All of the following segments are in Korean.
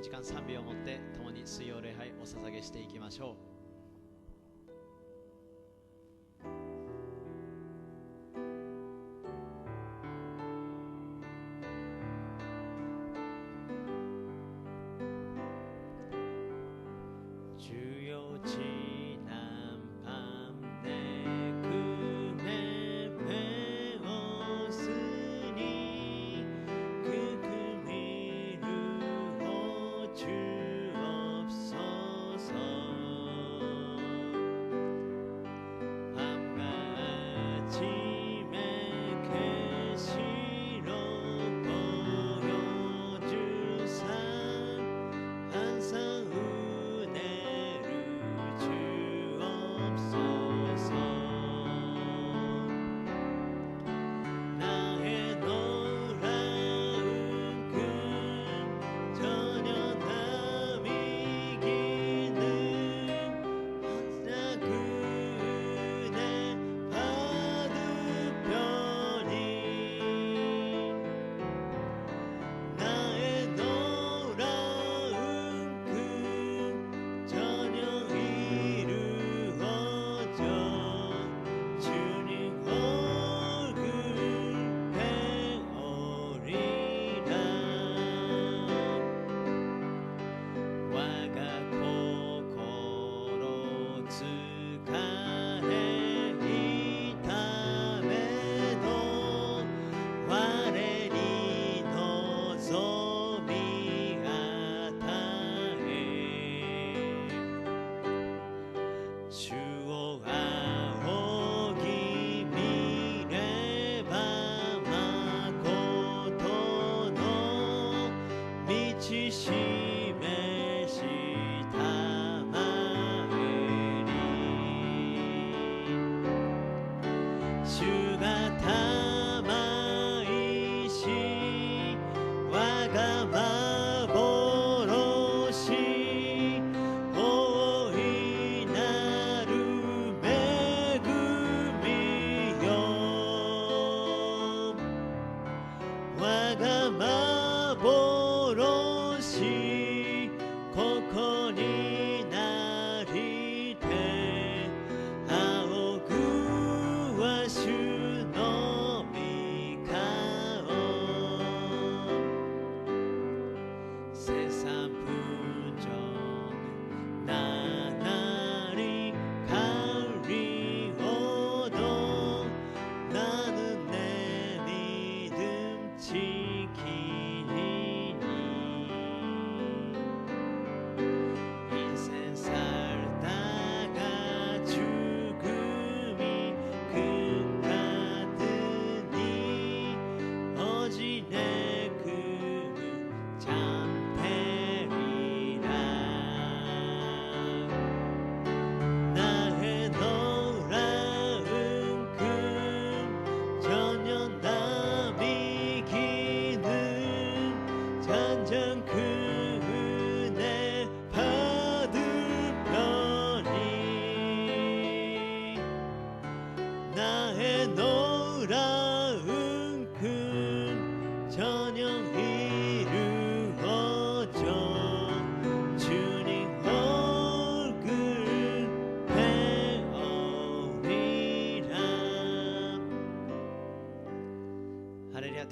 時間賛美をもって共に水曜礼拝お捧げしていきましょう。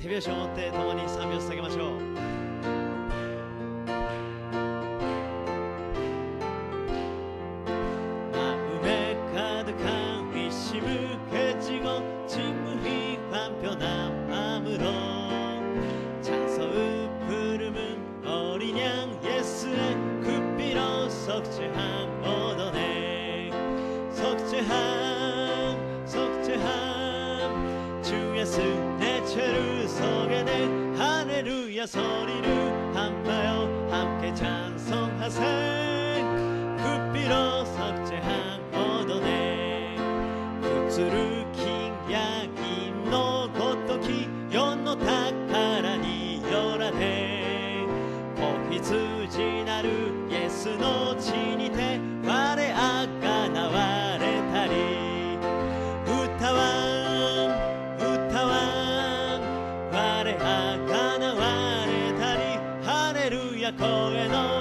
手拍子を持って共に賛美を捧げましょう。소리를 한마요 함께 찬송하세 굿비로 석재한 오도네 구츠루 킹야기のごとき世の宝によらね子羊なるイエスの血にて我あがなわれたり歌わん歌わん我あがなわれ声の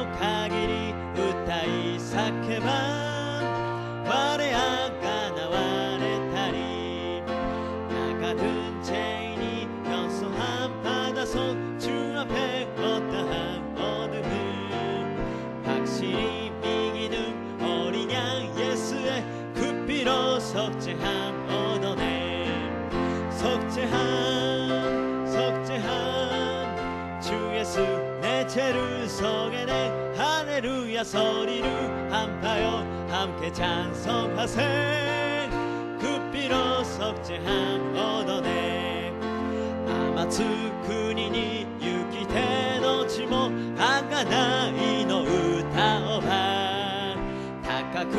미첼을 속에네 할렐루야 소리를 한파요 함께 찬송하세 그 피로 속죄함 얻어내 아마츠国に行き手の地も贖いの歌をば高く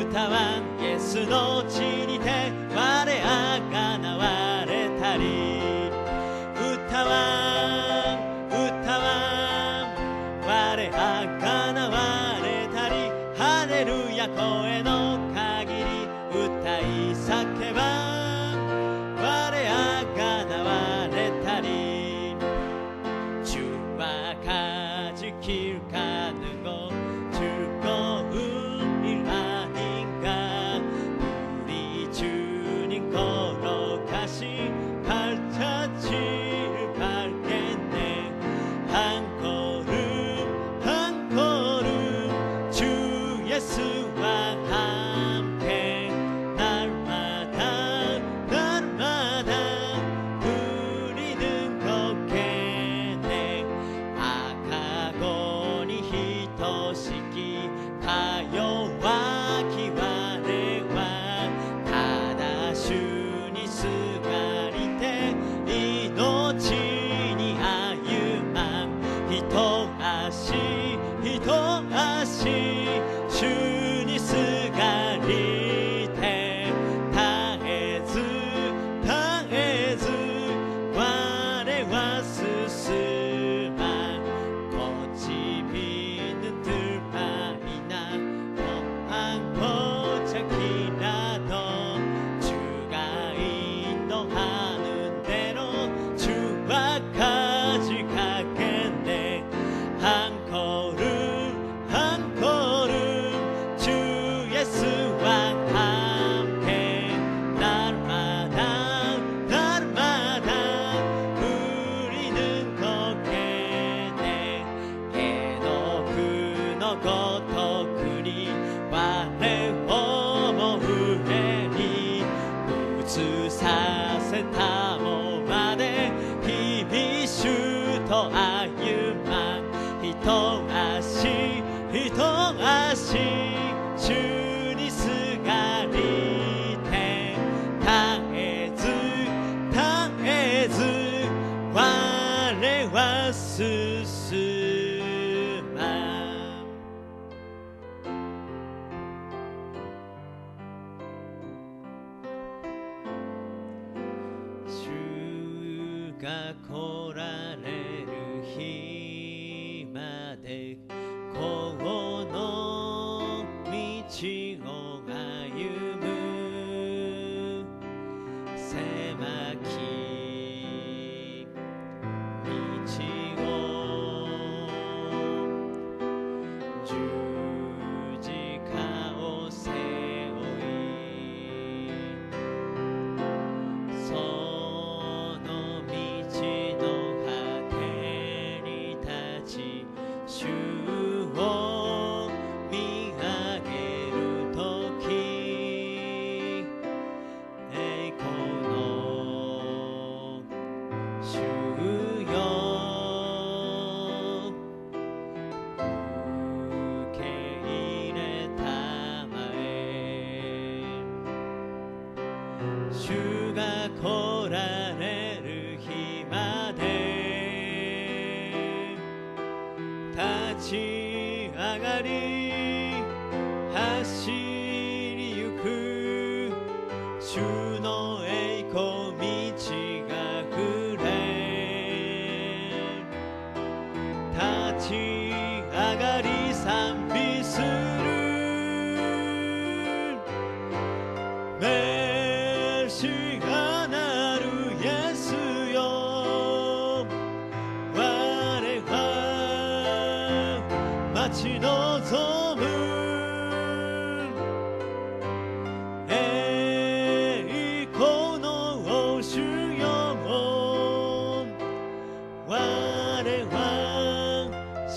歌わんイエスの地にて我あがなわれたり歌わん歌わん我あがなわれたりハレルヤ声の限り歌い叫ば我あがなわれたり主はかじきるかぬご主ごういらにが無理中に転がしパルチャチルパルケンネハンコル主イエスは半径なるまだなるまだ振り抜こけね赤子に等しきか弱き我はただ主にすがりて命に歩まん一足主にすがりて絶えず我は進まんこちびぬとまいなおあんこちゃきなど主がいのはぬでろ主はかじかけんでハンコル主イエスは半径なるまだ振り抜こけね絵の具のごとくに我をも上に映させたもまで日々主と歩まん一足主にすがりて絶えず我は進まん主が来られる日までこの道を歩む狭き道を十字架を背負いその道の果てに立ち主を見上げるとき栄光の主よ受け入れたまえ主が来られる日まで立ち上がり走りゆく主の栄光道が触れ立ち上がり賛美するメシアなるイエスよ我は待ち望む栄光の主よ我は従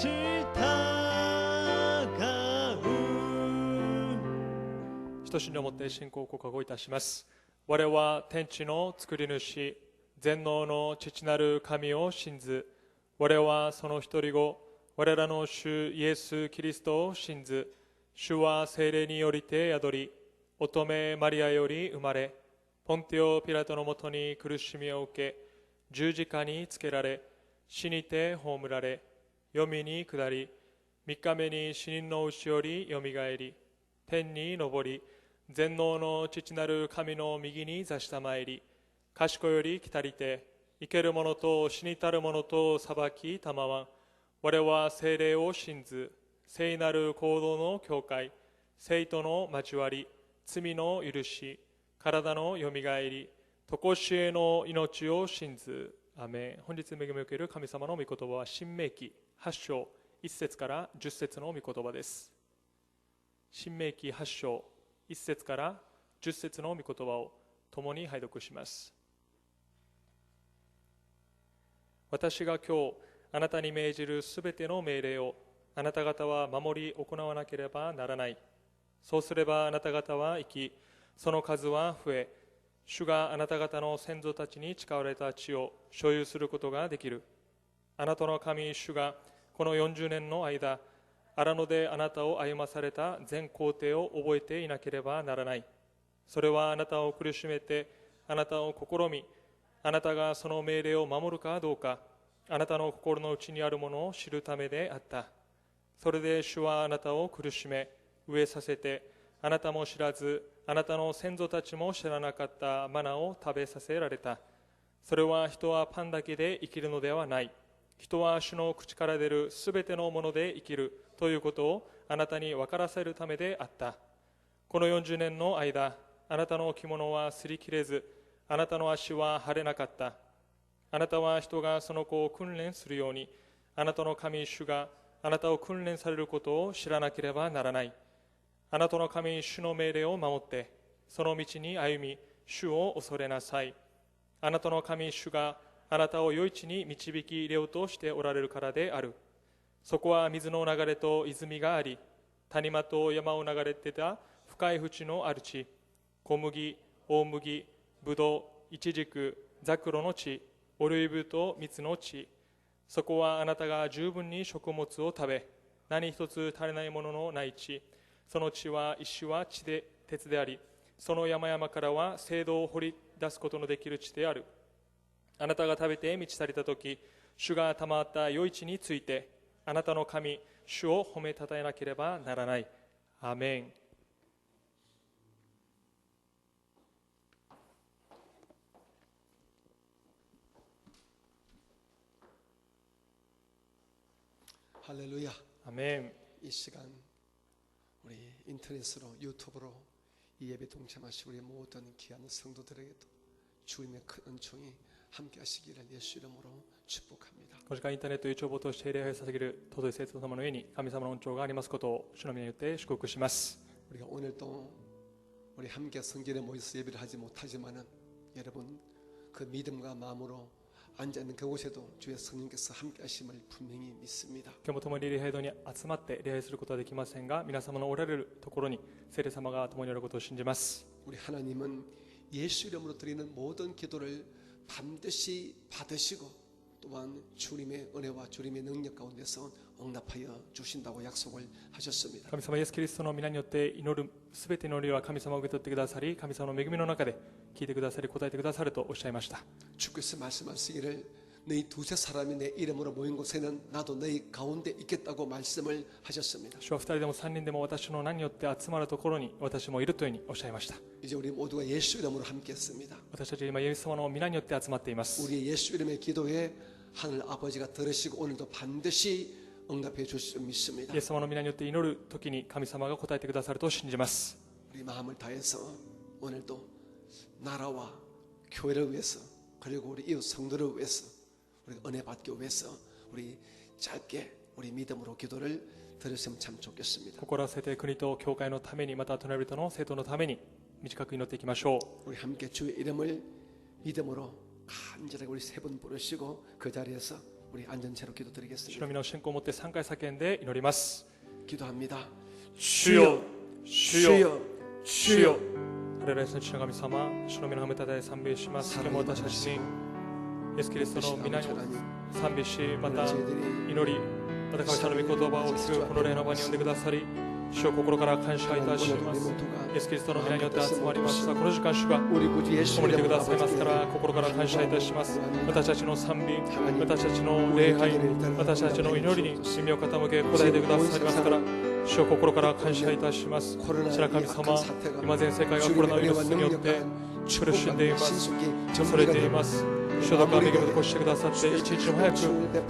う等しいに思って信仰を告白いたします。我は天地の作り主全能の父なる神を信ず我はその一人子我らの主イエス・キリストを信ず。主は聖霊によりて宿り、乙女マリアより生まれ、ポンテオ・ピラトのもとに苦しみを受け、十字架につけられ、死にて葬られ、黄泉に下り、三日目に死人のうちよりよみがえり、天に昇り、全能の父なる神の右に座したまいり、賢より来たりて、生ける者と死にたる者と裁きたまわん。我は聖霊を信ず、聖なる行動の教会、聖との交わり、罪の許し、体のよみがえり、常しえの命を信ず。アメン。本日恵みを受ける神様の御言葉は新明記8章1節から10節の御言葉です。新明記8章1節から10節の御言葉を共に拝読します。私が今日あなたに命じるすべての命令をあなた方は守り行わなければならない。そうすればあなた方は生き、その数は増え、主があなた方の先祖たちに誓われた地を所有することができる。あなたの神主がこの40年の間、荒野であなたを歩まされた全工程を覚えていなければならない。それはあなたを苦しめて、あなたを試み、あなたがその命令を守るかどうか、あなたの心の内にあるものを知るためであった。それで主はあなたを苦しめ、飢えさせて、あなたも知らず、あなたの先祖たちも知らなかったマナを食べさせられた。それは人はパンだけで生きるのではない。人は主の口から出るすべてのもので生きるということをあなたに分からせるためであった。この40年の間、あなたの着物は擦り切れず、あなたの足は腫れなかった。あなたは人がその子を訓練するように、あなたの神主があなたを訓練されることを知らなければならない。あなたの神主の命令を守って、その道に歩み、主を恐れなさい。あなたの神主があなたを良い地に導き入れようとしておられるからである。そこは水の流れと泉があり、谷間と山を流れてた深い淵のある地、小麦、大麦、ぶどう、イチジク、ザクロの地、オリーブと蜜の地。そこはあなたが十分に食物を食べ、何一つ足りないもののない地。その地は石は地で鉄であり、その山々からは青銅を掘り出すことのできる地である。あなたが食べて満ち足りたとき、主が賜った良い地について、あなたの神、主を褒めたたえなければならない。アーメン。할렐루야. 아멘. 이 시간 우리 인터넷으로 유튜브로 이 예배 동참하신 우리 모든 귀한 성도들에게도 주님의 큰 은총이 함께 하시기를 예수 이름으로 축복합니다. この時間インターネット YouTube を通して礼拝を捧げる尊い生徒様の上に神様の恩寵がありますことを主の皆によって祝福します。 우리가 오늘도 우리 함께 성전에 모여서 예배를 하지 못하지만은 여러분 그 믿음과 마음으로 앉아있는 그곳에도 주의 성령께서 함께 하심을 분명히 믿습니다. 今日も共に礼拝堂に集まって礼拝することはできませんが、皆様のおられるところに聖霊様が共におられることを信じます。 우리 하나님은 예수 이름으로 드리는 모든 기도를 반드시 받으시고 또한 주님의 은혜와 주님의 능력 가운데서 응답하여 주신다고 약속을 하셨습니다. 神様イエスキリストの皆によって祈るすべての祈りは神様を受け取ってくださり、神様の恵みの中で聞いてくださり答えてくださるとおっしゃいました。 주께서 말씀하시기를 너희 두세 사람이 내 이름으로 모인 곳에는 나도 너희 가운데 있겠다고 말씀을 하셨습니다. 主は2人でも3人でも私の名によって集まるところに私もいるというふうにおっしゃいました。 이제 우리 모두가 예수 이름으로 함께했습니다. 私たちは今イエス様の皆によって集まっています。 우리 예수 이름의 기도에 하늘 아버지가 들으시고 오늘도 반드시 응답해 주실 줄 믿습니다. イエス様の皆によって祈るときに神様が答えてくださると信じます。 우리 마음을 다해서 오늘도 나라와 교회를 위해서 그리고 우리 이웃 성도를 위해서 우리가 은혜 받기 위해서 우리 짧게 우리 믿음으로 기도를 드렸으면 참 좋겠습니다. 心を合わせて国と教会のために、また隣人の生徒のために短く祈っていきましょう。 우리 함께 주의 이름을 믿음으로 간절하게 우리 세 번 부르시고 그 자리에서 우리 안전체로 主の 기도드리겠습니다. 皆を信仰を持って3回叫んで祈ります。 기도합니다. 主よ、主よ、主よ。ハレルヤ、主の神様、主の皆を褒めたたえ賛美します。今日も私たちにイエスキリストの皆に賛美し、また祈り、また神様の御言葉を聞くこの礼の場に呼んでくださり、主を心から感謝いたします。イエス・キリストの皆によって集まりましたこの時間、主が共にいてくださいますから心から感謝いたします。私たちの賛美、私たちの礼拝、私たちの祈りに耳を傾け答えてくださいますから、主を心から感謝いたします。主な神様、今全世界がコロナウイルスによって苦しんでいます。恐れています。主どうか恵みを残してくださって、一日も早く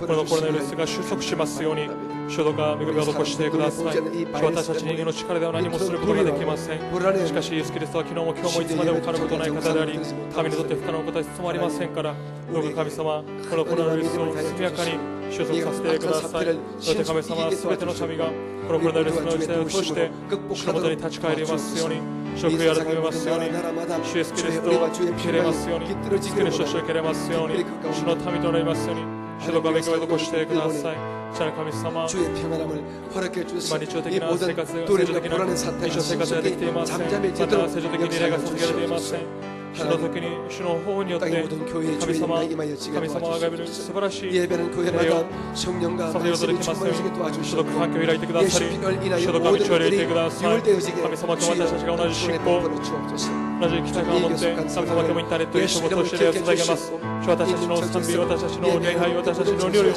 このコロナウイルスが収束しますように、主どうか恵みを残してください。私たち人間の力では何もすることができません。しかしイエス・キリストは昨日も今日もいつまでも可能ことない方であり、神にとって不可能なことは一つもありませんから、どうか神様、このコロナウイルスを速やかに収束させてください。そして神様は全ての民がこのコロナウイルスの時代を通して主のもとに立ち返りますように、主を悔い改めますように、主イエス・キリストを受け入れますように、救い主として受け入れますように、主の民となりますように、主どうか恵みを残してください。主の神様、今日常的な生活、日常生活ができていません。また世常的に礼が捧げられていません。主の時に主の方法によって神様はがめる素晴らしい礼を捧げることできますように、主の環境を開いてくださり、主の道を入れてください。神様、今日私たちが同じ信仰、同じ期待感を持って、神様、今日もインターネットに仕事をして礼を捧げます。主、私たちの賛美、私たちの礼拝、私たちの祈りを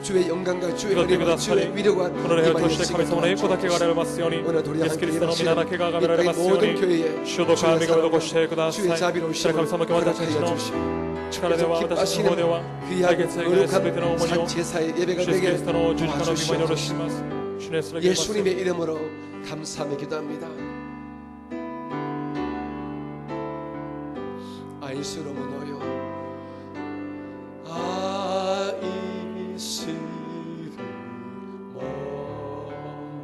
祈ってくださり、この礼拝を通して神様の栄光だけが現れますように、イエス・キリストの皆だけが崇められますように、主どうか恵みを残してください。主神様、今日私たちの力では、私たちの方では解決できない全ての重荷を主イエス・キリストの十字架の御前に下ろします。主のイエスの 예수님의 이름으로 감사하며 기도합니다. 아이스로 모여요. 아이스로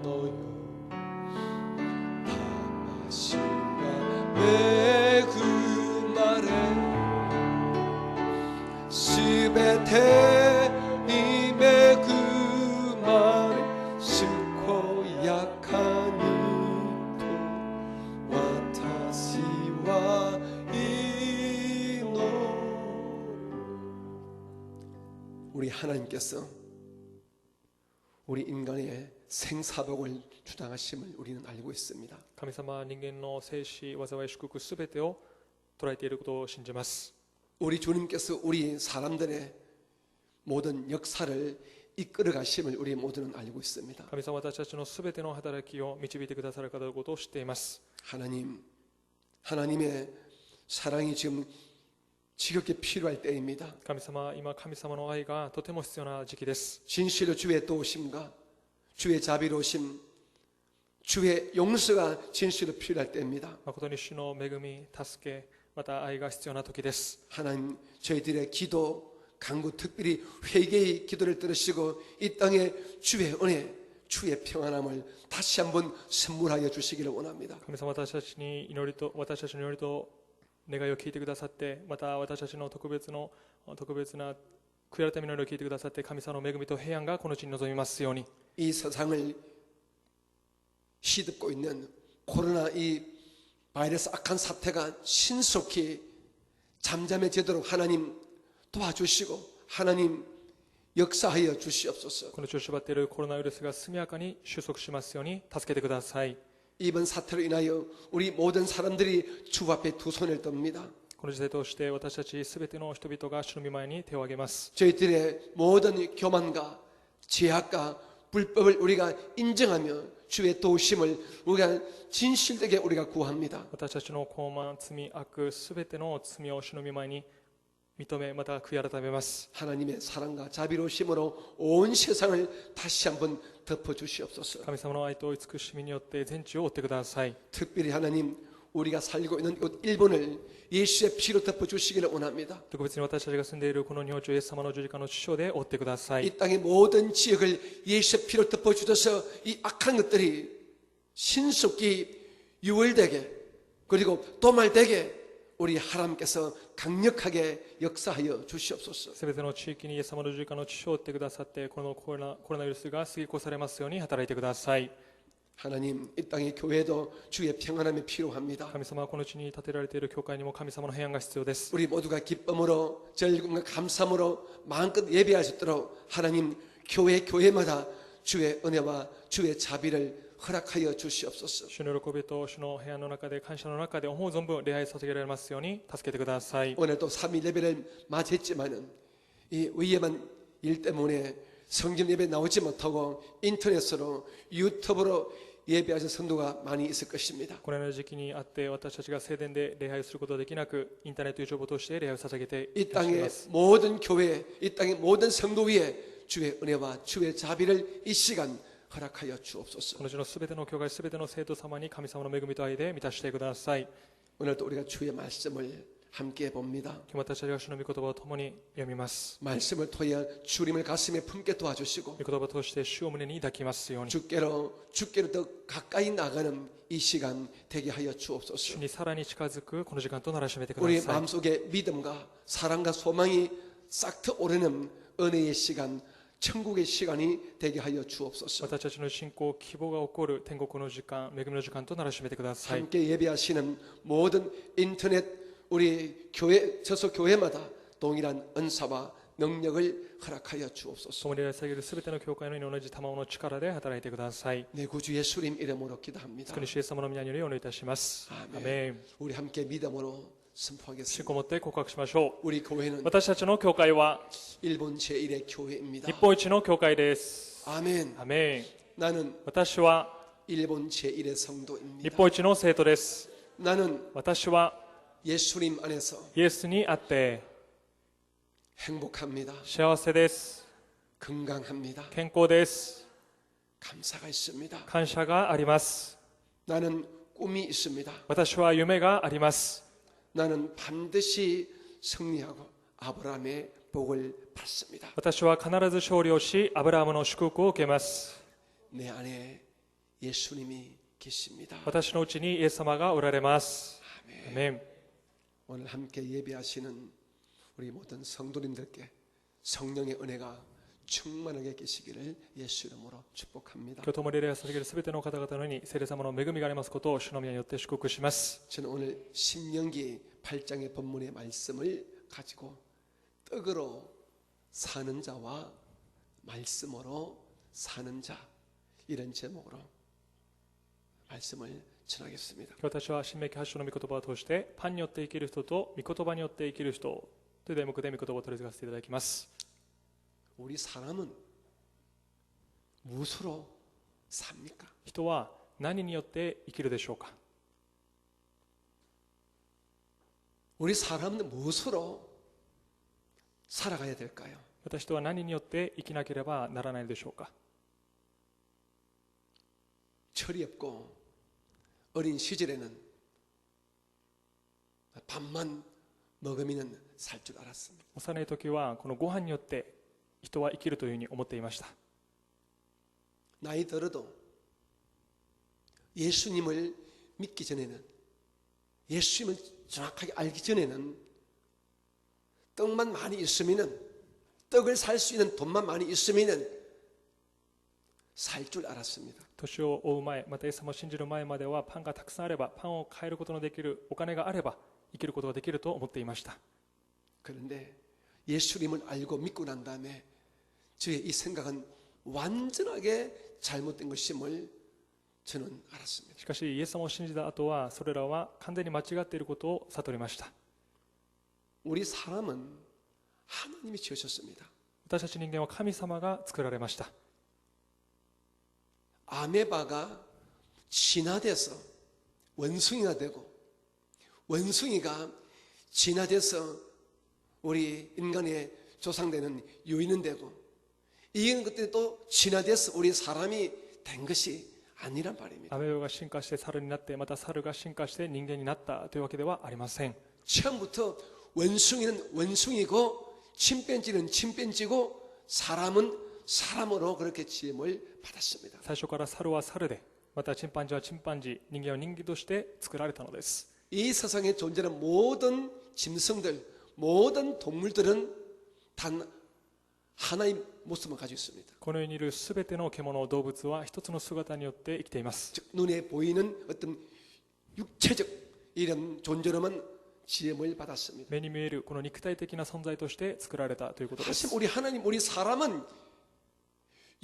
모여요. 다시가 내 그 말에 스베테 님의 그 말에 스코 약한 이토 와타시와 이노. 우리 하나님께서 우리 인간의 생사복을 주장하심을 우리는 알고 있습니다. 神様は人間の生死、災い、祝福すべてを捉えていることを信じます。 우리 주님께서 우리 사람들의 모든 역사를 이끌어 가심을 우리 모두는 알고 있습니다. 神様は私たちのすべての働きを導いてくださる方のことを知っています。 하나님의 사랑이 지금 지겹게 필요할 때입니다. 神様、今神様の愛がとても必要な時期です。 진실로 주의 도우심과 주의 자비로우심, 주의 용서가 진실로 필요할 때입니다. 誠に主の恵み、助け、また愛が必要な時です。 하나님, 저희들의 기도, 간구, 특별히 회개의 기도를 들으시고 이 땅에 주의 은혜, 주의 평안함을 다시 한번 선물하여 주시기를 원합니다. 神様、私たちの祈りと願いを聞いてくださって、また私たちの特別な悔い改めの祈りを聞いてくださって、神様の恵みと平安がこの地に臨みますように。 이 세상을 시듭고 있는 코로나 이 바이러스 악한 사태가 신속히 잠잠해지도록 하나님 도와주시고 하나님 역사하여 주시옵소서. この調子ばっているコロナウイルスが速やかに収束しますように助けてください。 이번 사태로 인하여 우리 모든 사람들이 주 앞에 두 손을 듭니다. この時代を通して私たちすべての人々が主の御前に手を挙げます。 저희들의 모든 교만과 죄악과 불법을 우리가 인정하며 주의 도우심을 우리가 진실되게 우리가 구합니다. 私たちの傲慢、罪、悪、すべての罪を主の御前に認め、また悔い改めます。 하나님의 사랑과 자비로우심으로 온 세상을 다시 한번 덮어 주시옵소서. 神様の愛と慈しみによって全地を覆ってください。 특별히 하나님 우리가 살고 있는 이곳 일본을 예수의 피로 덮어 주시기를 원합니다. 特別に私たちが住んでいるこの日本地をイエス様の十字架の血潮で覆ってください。 이 땅의 모든 지역을 예수의 피로 덮어 주셔서 이 악한 것들이 신속히 유월되게 그리고 도말되게 우리 하나님께서 강력하게 역사하여 주시옵소서. すべての地域にイエス様の十字架の血潮を覆ってくださって、このコロナウイルスが過ぎ越されますように働いてください。 하나님, 이 땅의 교회도 주의 평안함이 필요합니다. 神様はこの地に建てられている教会にも神様の平安が必要です。 우리 모두가 기쁨으로 즐거움과 감사함으로 마음껏 예배할 수 있도록 하나님 교회마다 주의 은혜와 주의 자비를 허락하여 주시옵소서. 主の喜びと主の部屋の中で感謝の中で思う存分礼拝捧げられますように助けてください。 오늘도 3일 예배를 맞이했지만은 이 위험한 일 때문에 성전 예배 나오지 못하고 인터넷으로 유튜브로 예배하신 성도가 많이 있을 것입니다. このような時期にあって私たちが聖殿で礼拝することができなくインターネット上を通して礼拝を捧げて 이 いらっしゃいま 땅의 す。 모든 교회, 이 땅의 모든 성도 위에 주의 은혜와 주의 자비를 이 시간 허락하여 주옵소서. この地のすべての教会すべての生徒様に神様の恵みと愛で満たしてください。 오늘도 우리가 주의 말씀을 함께 봅니다. 今日私たちが主の御言葉を共に読みます。 말씀을 통해 주님을 가슴에 품게 도와주시고 御言葉を通して主を胸に抱きますように 주께로 더 가까이 나가는 이 시간 되게 하여 주옵소서. 主にさらに近づくこの時間とならしめてくだ 우리 さい。 마음속에 믿음과 사랑과 소망이 싹 트오르는 은혜의 시간, 천국의 시간이 되게 하여 주옵소서. 私たちの信仰、希望が起こる天国の時間、恵みの時間とならしめてください。 함께 예배하시는 모든 인터넷 우리 교회 저소 교회마다 동일한 은사와 능력을 허락하여 주옵소서. 共に礼拝されるすべての教会のように同じ賜物の力で働いてください。 내 구주 예수님 이름으로 기도합니다. 救い主イエス様の皆によりお願いいたします。アーメン。 우리 함께 믿음으로 信 선포하겠습니다. 仰を持って告白しましょう。 우리 교회는 私たちの教会は 일본 제1의 교회입니다. 日本一の教会です。 아멘. アーメン。 나는 私は 일본 제1의 日 성도입니다. 本一の生徒です。 나는 私は 예수님 안에서 イエスにあって 행복합니다. 幸せです。 건강합니다. 健康です。 감사가 있습니다. 感謝があります。 나는 꿈이 있습니다. 私は夢があります。 나는 반드시 승리하고 아브라함의 복을 받습니다. 私は必ず勝利をし、アブラハムの祝福を受けます。 내 안에 예수님이 계십니다. 私のうちにイエス様がおられます。アーメン。 오늘 함께 예배하시는 우리 모든 성도님들께 성령의 은혜가 충만하게 계시기를 예수 이름으로 축복합니다. 今日共に礼拝を捧げるすべての方々のように聖霊様の恵みがありますことを主の宮によって祝福します。 저는 오늘 신명기 8장의 본문의 말씀을 가지고 떡으로 사는 자와 말씀으로 사는 자 이런 제목으로 말씀을 전하겠습니다. 私は新明記8章の御言葉を通してパンによって生きる人と御言葉によって生きる人という題目で御言葉を取り継がせていただきます。 우리 사람은 무엇으로 삽니까? 人は何によって生きるでしょうか。 우리 사람은 무엇으로 살아가야 될까요? 私とは何によって生きなければならないでしょうか。 철이 없고 어린 시절에는 밥만 먹으면 살 줄 알았습니다. 幼い時はこのご飯によって人は生きるというふうに思っていました。 나이 들어도 예수님을 믿기 전에는 예수님을 정확하게 알기 전에는 떡만 많이 있으면은 떡을 살 수 있는 돈만 많이 있으면은 살 줄 알았습니다. 年を追う前、またイエス様を信じる前まではパンがたくさんあれば、パンを買えることのできるお金があれば生きることができると思っていました。 그런데 예수님을 알고 믿고 난 다음에 저의 이 생각은 완전하게 잘못된 것임을 저는 알았습니다. しかしイエス様を信じた後はそれらは完全に間違っていることを悟りました。 우리 사람은 하나님이 지으셨습니다. 私たち人間は神様が作られました。 아메바가 진화돼서 원숭이가 되고 원숭이가 진화돼서 우리 인간의 조상되는 유인은 되고 이런 것들이 또 진화돼서 우리 사람이 된 것이 아니란 말입니다. アメバが進化して猿になって、また猿が進化して人間になったというわけではありません。 처음부터 원숭이는 원숭이고 침팬지는 침팬지고 사람은 사람으로 그렇게 지음을 받았습니다. 最初から猿は猿で、またチンパンジーはチンパンジー、人間は人間として作られたのです。 이 세상에 존재하는 모든 짐승들, 모든 동물들은 단 하나의 모습을 가지고 있습니다. この世にいるすべての獣、動物は一つの姿によって生きています。 즉 눈에 보이는 어떤 육체적 이런 존재로만 지음을 받았습니다. 目に見えるこの肉体的な存在として作られたということです。 하지만 우리 하나님, 우리 사람은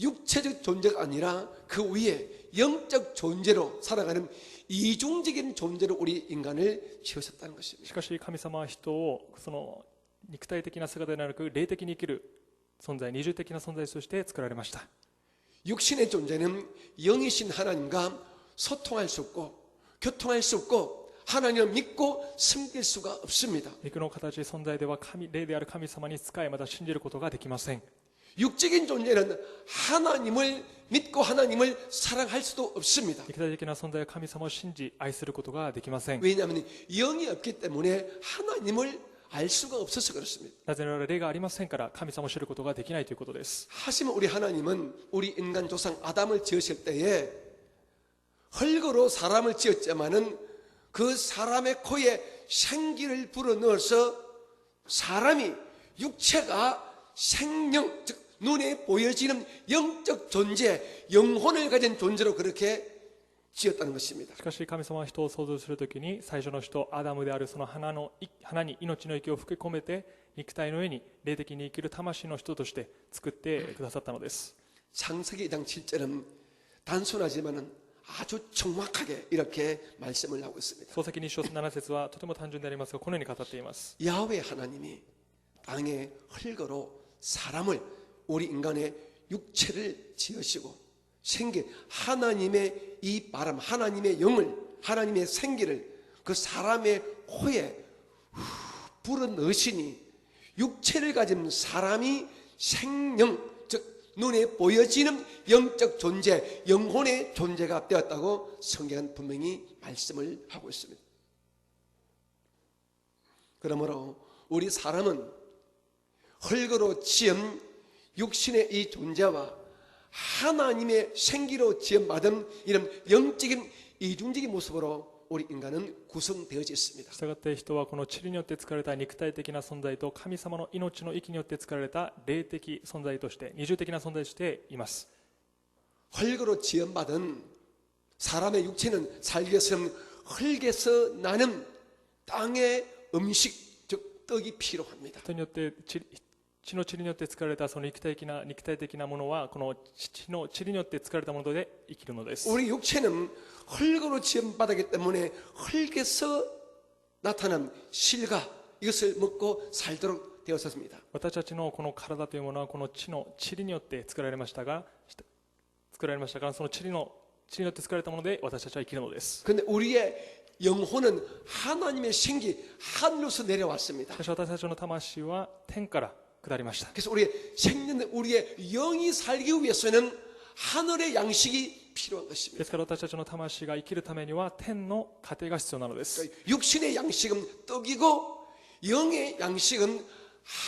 육체적 존재가 아니라 그 위에 영적 존재로 살아가는 이중적인 존재로 우리 인간을 지으셨다는 し 것입니다. かし神様は人をその肉体的な姿ではなく霊的に生きる存在、二重的な存在として作られました。 육신의 존재는 영이신 하나님과 소통할 수 없고 교통할 수 없고 하나님을 믿고 섬길 수가 없습니다. 肉の形存在では霊である神様に仕えまた信じることができません。 육적인 존재는 하나님을 믿고 하나님을 사랑할 수도 없습니다. 肉体的な存在は神様を信じ愛することができません。 왜냐하면 영이 없기 때문에 하나님을 알 수가 없어서 그렇습니다. なぜなら霊がありませんから神様を知ることができないということです。 하지만 우리 하나님은 우리 인간 조상 아담을 지으실 때에 흙으로 사람을 지었지만은 그 사람의 코에 생기를 불어넣어서 사람이 육체가 생명, 즉 눈에 보여지는 영적 존재, 영혼을 가진 존재로 그렇게 지었다는 것입니다. しかし神様は人を創造するときに最初の人アダムであるその花に命の息を吹き込めて肉体の上に霊的に生きる魂の人として作ってくださったのです。 창세기 2장 7절은 단순하지만은 아주 정확하게 이렇게 말씀을 하고 있습니다. 創世記2章7節はとても単純でありますがこのように語っています。 야훼 하나님이 땅의 흙으로 사람을 우리 인간의 육체를 지으시고 생기 하나님의 이 바람 하나님의 영을 하나님의 생기를 그 사람의 코에 불어넣으시니 육체를 가진 사람이 생명 즉 눈에 보여지는 영적 존재 영혼의 존재가 되었다고 성경은 분명히 말씀을 하고 있습니다. 그러므로 우리 사람은 흙으로 지은 육신의 이 존재와 하나님의 생기로 지음받은 이런 영적인 이중적인 모습으로 우리 인간은 구성되어져 있습니다. したがって人はこの塵によって作られた肉体的な存在と神様の命の息によって作られた霊的存在として二重的な存在としています。 흙으로 지음받은 사람의 육체는 살기 위해서는 흙에서 나는 땅의 음식 즉 떡이 필요합니다. 人によって血の塵によって作られたその肉体的なものはこの血の塵によって作られたもので生きるのです。 우리 육체는 흙으로 지음받았기 때문에 흙에서 나타난 실과 이것을 먹고 살도록 되었습니다. 私たちのこの体というものはこの血の塵によって作られましたからその塵によって作られたもので私たちは生きるのです。 그런데 우리의 영혼은 하나님의 생기 하늘로서 내려왔습니다. しかし私たちの魂は天から下りました。 그래서 우리의 생명, 우리의 영이 살기 위해서는 하늘의 양식이 필요한 で 것입니다. すから私たちの魂が生きるためには天の糧が必要なのです。 그러니까 육신의 양식은 떡이고 영의 양식은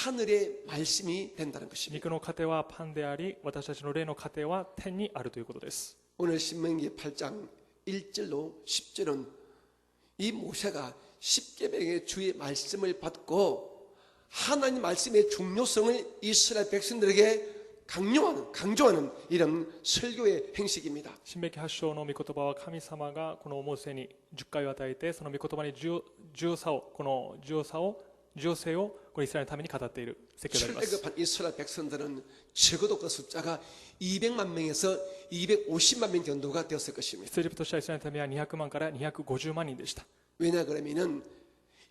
하늘의 말씀이 된다는 것입니다. 肉の糧はパンであり私たちの霊の糧は天にあるということです。 오늘 신명기 8장 1절로 10절은 이 모세가 십계명의 주의 말씀을 받고 하나님 말씀의 중요성을 이스라엘 백성들에게 강조하는 이런 설교의 행식입니다. 新明記8章の御言葉は神様がこのモーセに10回を与えてその御言葉に重要性をこのイスラエルのために語っている説教であります。 출애굽한 이스라엘 백성들은 적어도 그 숫자가 200만 명에서 250만 명 정도가 되었을 것입니다. 出エジプトしたイスラエルのためは200万から250万人でした。 왜냐 그러면은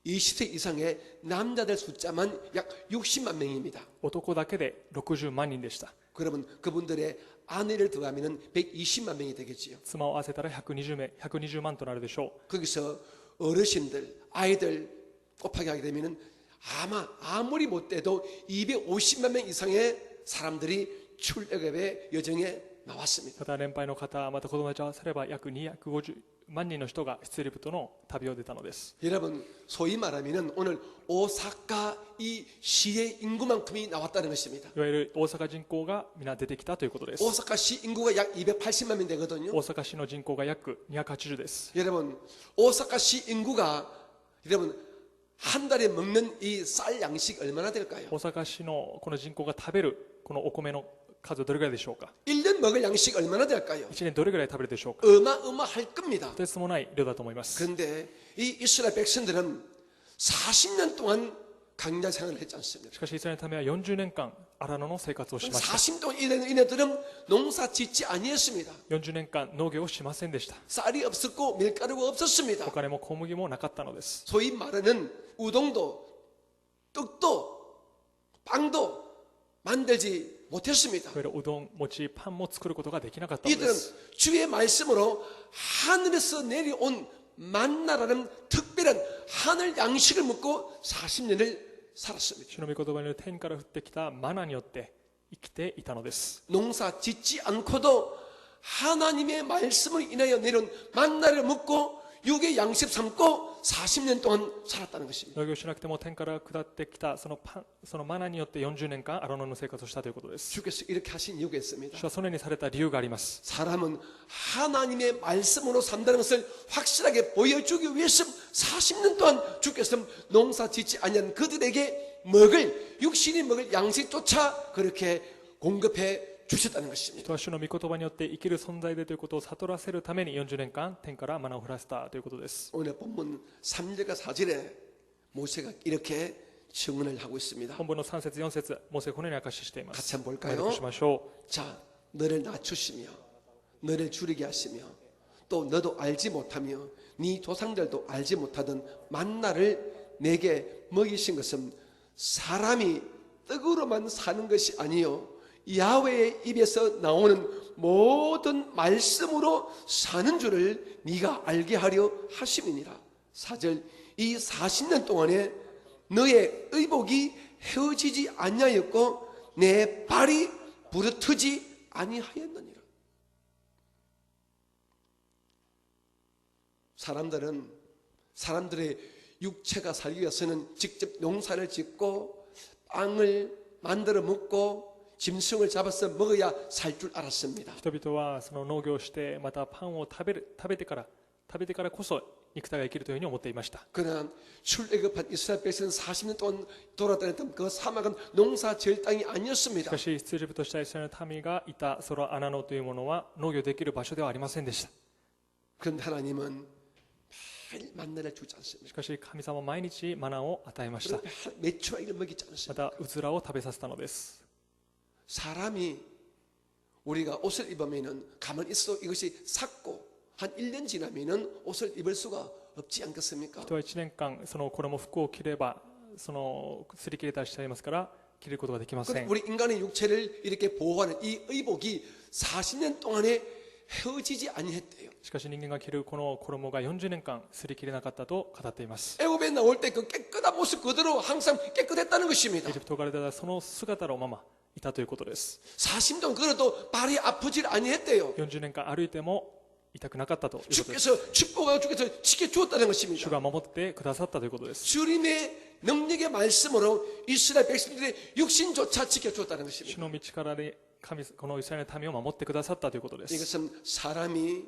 20세 이상의 남자들 숫자만 약 60만 명입니다. 男だけで60万人でした。 그러면 그분들의 아내를 더하면 120만 명이 되겠지요. 妻を合わせたら120万となるでしょう。 거기서 어르신들, 아이들 곱하기 하게 되면은 아무리 못돼도 250만 명 이상의 사람들이 출애굽의 여정에 나왔습니다. また年配の方また子供たちを合わせれば約250万人の人が出エジプトの旅を出たのです。 여러분 소위 말하면은 오늘 오사카 이 시의 인구만큼이 나왔다는 것입니다. いわゆる大阪人口が皆出てきたということです。 오사카 시 인구가 약 280만 명 되거든요. 大阪市の人口が約280です。 여러분 오사카 시 인구가 여러분 한 달에 먹는 이 쌀 양식 얼마나 될까요? 大阪市のこの人口が食べるこのお米の数どれぐらいでしょうか。 1년 먹을 양식 얼마나 될까요? 1年どれぐらい食べるでしょうか。 어마어마할 겁니다. とてつもない量だと思います。 그런데 이 이스라엘 백성들은 40년 동안 강자 생활을 했지 않습니까? しかしイスラエルの民は40年間荒野の生活をしました。 40 동안 이네들은 농사 짓지 아니했습니다. 40年間農業をしませんでした。 쌀이 없었고 밀가루가 없었습니다. お金も小麦もなかったのです。 소위 말하는 우동도 떡도 빵도 만들지 못했습니다. いわゆるうどん、餅、パンも作ることができなかったので 이들은 す。 주의 말씀으로 하늘에서 내려온 만나라는 특별한 하늘 양식을 먹고 40년을 살았습니다. 主の御言葉による天から降ってきたマナによって生きていたのです。 농사 짓지 않고도 하나님의 말씀을 인하여 내려온 만나를 먹고 육의 양식 삼고 40년 동안 살았다는 것입니다. 農業しなくても天から下ってきたそのマナによって40年間荒野の生活をしたということです。 주께서 이렇게 하신 이유가 있습니다. 主はそのようにされた理由があります。 사람은 하나님의 말씀으로 산다는 것을 확실하게 보여주기 위해서 40년 동안 주께서 농사 짓지 않은 그들에게 육신이 먹을 양식조차 그렇게 공급해 주셨다는 것입니다. 人は主の御言葉によって生きる存在でということを悟らせるために40年間天からマナを降らせたということです。 오늘 본문 3절과 4절에 모세가 이렇게 증언을 하고 있습니다. 本文の3節4節、モーセがこのように証ししています。 같이 한번 拝 볼까요? 読しましょう。 자, 너를 낮추시며 너를 줄이게 하시며 또 너도 알지 못하며 네 조상들도 알지 못하던 만나를 내게 먹이신 것은 사람이 떡으로만 사는 것이 아니요 야훼의 입에서 나오는 모든 말씀으로 사는 줄을 네가 알게 하려 하심이니라. 4절 이 40년 동안에 너의 의복이 헤어지지 아니하였고 내 발이 부르트지 아니하였느니라. 사람들의 육체가 살기 위해서는 직접 농사를 짓고 빵을 만들어 먹고 짐승을 잡아서 먹어야 살 줄 알았습니다. 人々はその農業をしてまたパンを食べてからこそ肉体が生きるというふうに思っていました。 그러나 출애굽한 이스라엘 백성은 40년 동안 돌아다녔던 그 사막은 농사 지을 땅이 し 아니었습니다. かし出エジプトしたイスラエルの民がいたその穴野というものは農業できる場所ではありませんでした。 그런데 하나님은 매일 만나를 주지 し 않습니다. かし神様は毎日マナを与えました。 매초이를 먹이지 ま 않습니다. たうずらを食べさせたのです。 사람이 우리가 옷을 입으면은 가만히 있어 이것이 삭고 한 1년 지나면은 옷을 입을 수가 없지 않겠습니까? 人は1年間その衣服を着ればその擦り切れたりしていますから着ることができませ 그런데 ん。 우리 인간의 육체를 이렇게 보호하는 이 의복이 40년 동안에 헤어지지 아니했대요. しかし人間が着るこの衣が40年間擦り切れなかったと語っています。 애굽에 나올 때 그 깨끗한 모습 그대로 항상 깨끗했다는 것입니다. エジプトから出たその姿のままいたということです。 40년 동안 그래도 발이 아프질 아니했대요. 40年間歩いても痛くなかったということです。 주께서 축복하고 주께서 지켜주었다는 主 것입니다. が守ってくださったということです。 주님의 능력의 말씀으로 이스라엘 백성들의 육신조차 지켜주었다는 主 것입니다. の道からでこのイスラエルの民を守ってくださったということです。 이것은 사람이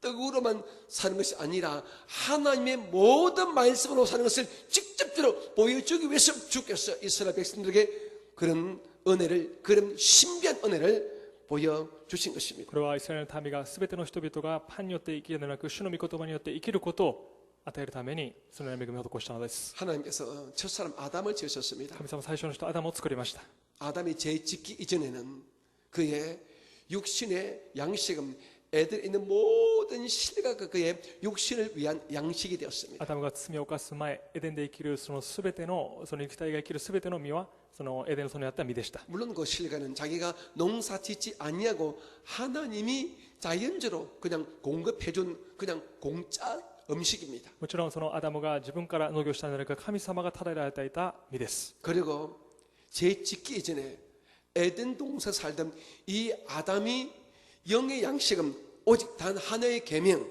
떡으로만 사는 것이 아니라 하나님의 모든 말씀으로 사는 것을 직접적으로 보여주기 위해서 주께서 이스라엘 백성들에게 그런 은혜를, 그런 신비한 은혜를 보여주신 것입니다. これはイスラエルの民が全ての人々がパンによって生きるのではなく主の御言葉によって生きることを与えるためにその恵みを施したのです。 하나님께서 첫사람 아담을 지으셨습니다. 神様は最初の人アダムを作りました。 아담이 죄 짓기 이전에는 그의 육신의 양식은 애들에 있는 모든 실내가 그의 육신을 위한 양식이 되었습니다. アダムが罪を犯す前エデンで生きるその全てのその肉体が生きる全ての実はそのエデンの園にあった実でした。 물론 그 실내가는 자기가 농사 짓지 아니하고 하나님이 자연적으로 그냥 공급해준 그냥 공짜 음식입니다. もちろんそのアダムが自分から農業したのではなく神様が与えられていた実です。 그리고 죄 짓기 이전에 에덴 동산 살던 이 아담이 영의 양식은 오직 단 하나의 계명,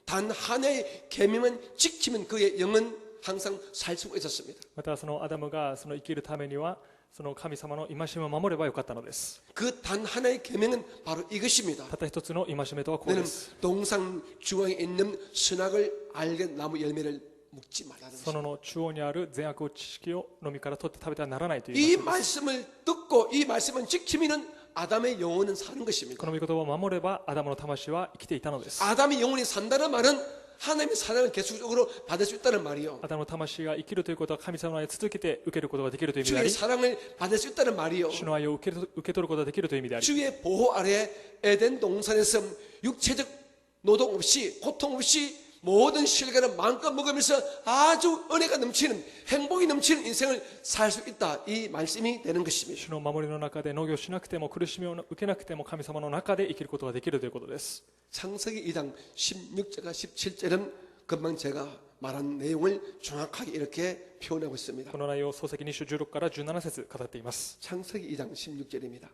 단 하나의 계명만 지키면 그의 영은 항상 살 수가 있었습니다. またそのアダムがその生きるためにはその神様の戒めを守ればよかったのです。 그 단 하나의 계명은 바로 이것입니다. たった一つの戒めとはこう 너는 です。 동상 중앙에 있는 선악을 알게 나무 열매를 먹지 말라는 そ 것입니다. の中央にある善悪を知識を飲みから取って食べてはならないという 이 ことです。 말씀을 듣고 이 말씀을 지키면 아담의 영혼은 사는 こ 것입니다. の御言葉を守ればアダムの魂は生きていたのです。 아담의 영혼이 산다는 말은 하나님의 사랑을 계속적으로 받을 수 있다는 말이요. アダムの魂が生きるということは神様の愛を続けて受けることができるという意味であ 주의 り、 사랑을 받을 수 있다는 말이요. 主の愛を受け取ることができるという意味であり、 주의 보호 아래 에덴 동산에서 육체적 노동 없이 고통 없이 모든 실과를 마음껏 먹으면서 아주 은혜가 넘치는 행복이 넘치는 인생을 살 수 있다. 이 말씀이 되는 것입니다. 主の守りの中で農業しなくても苦しみを受けなくても神様の中で生きることができるということです。 창세기 2장 16절과 17절은 금방 제가 말한 내용을 정확하게 이렇게 표현하고 있습니다. この内容を創世記2章16から17節語っています。 창세기 2장 16절입니다.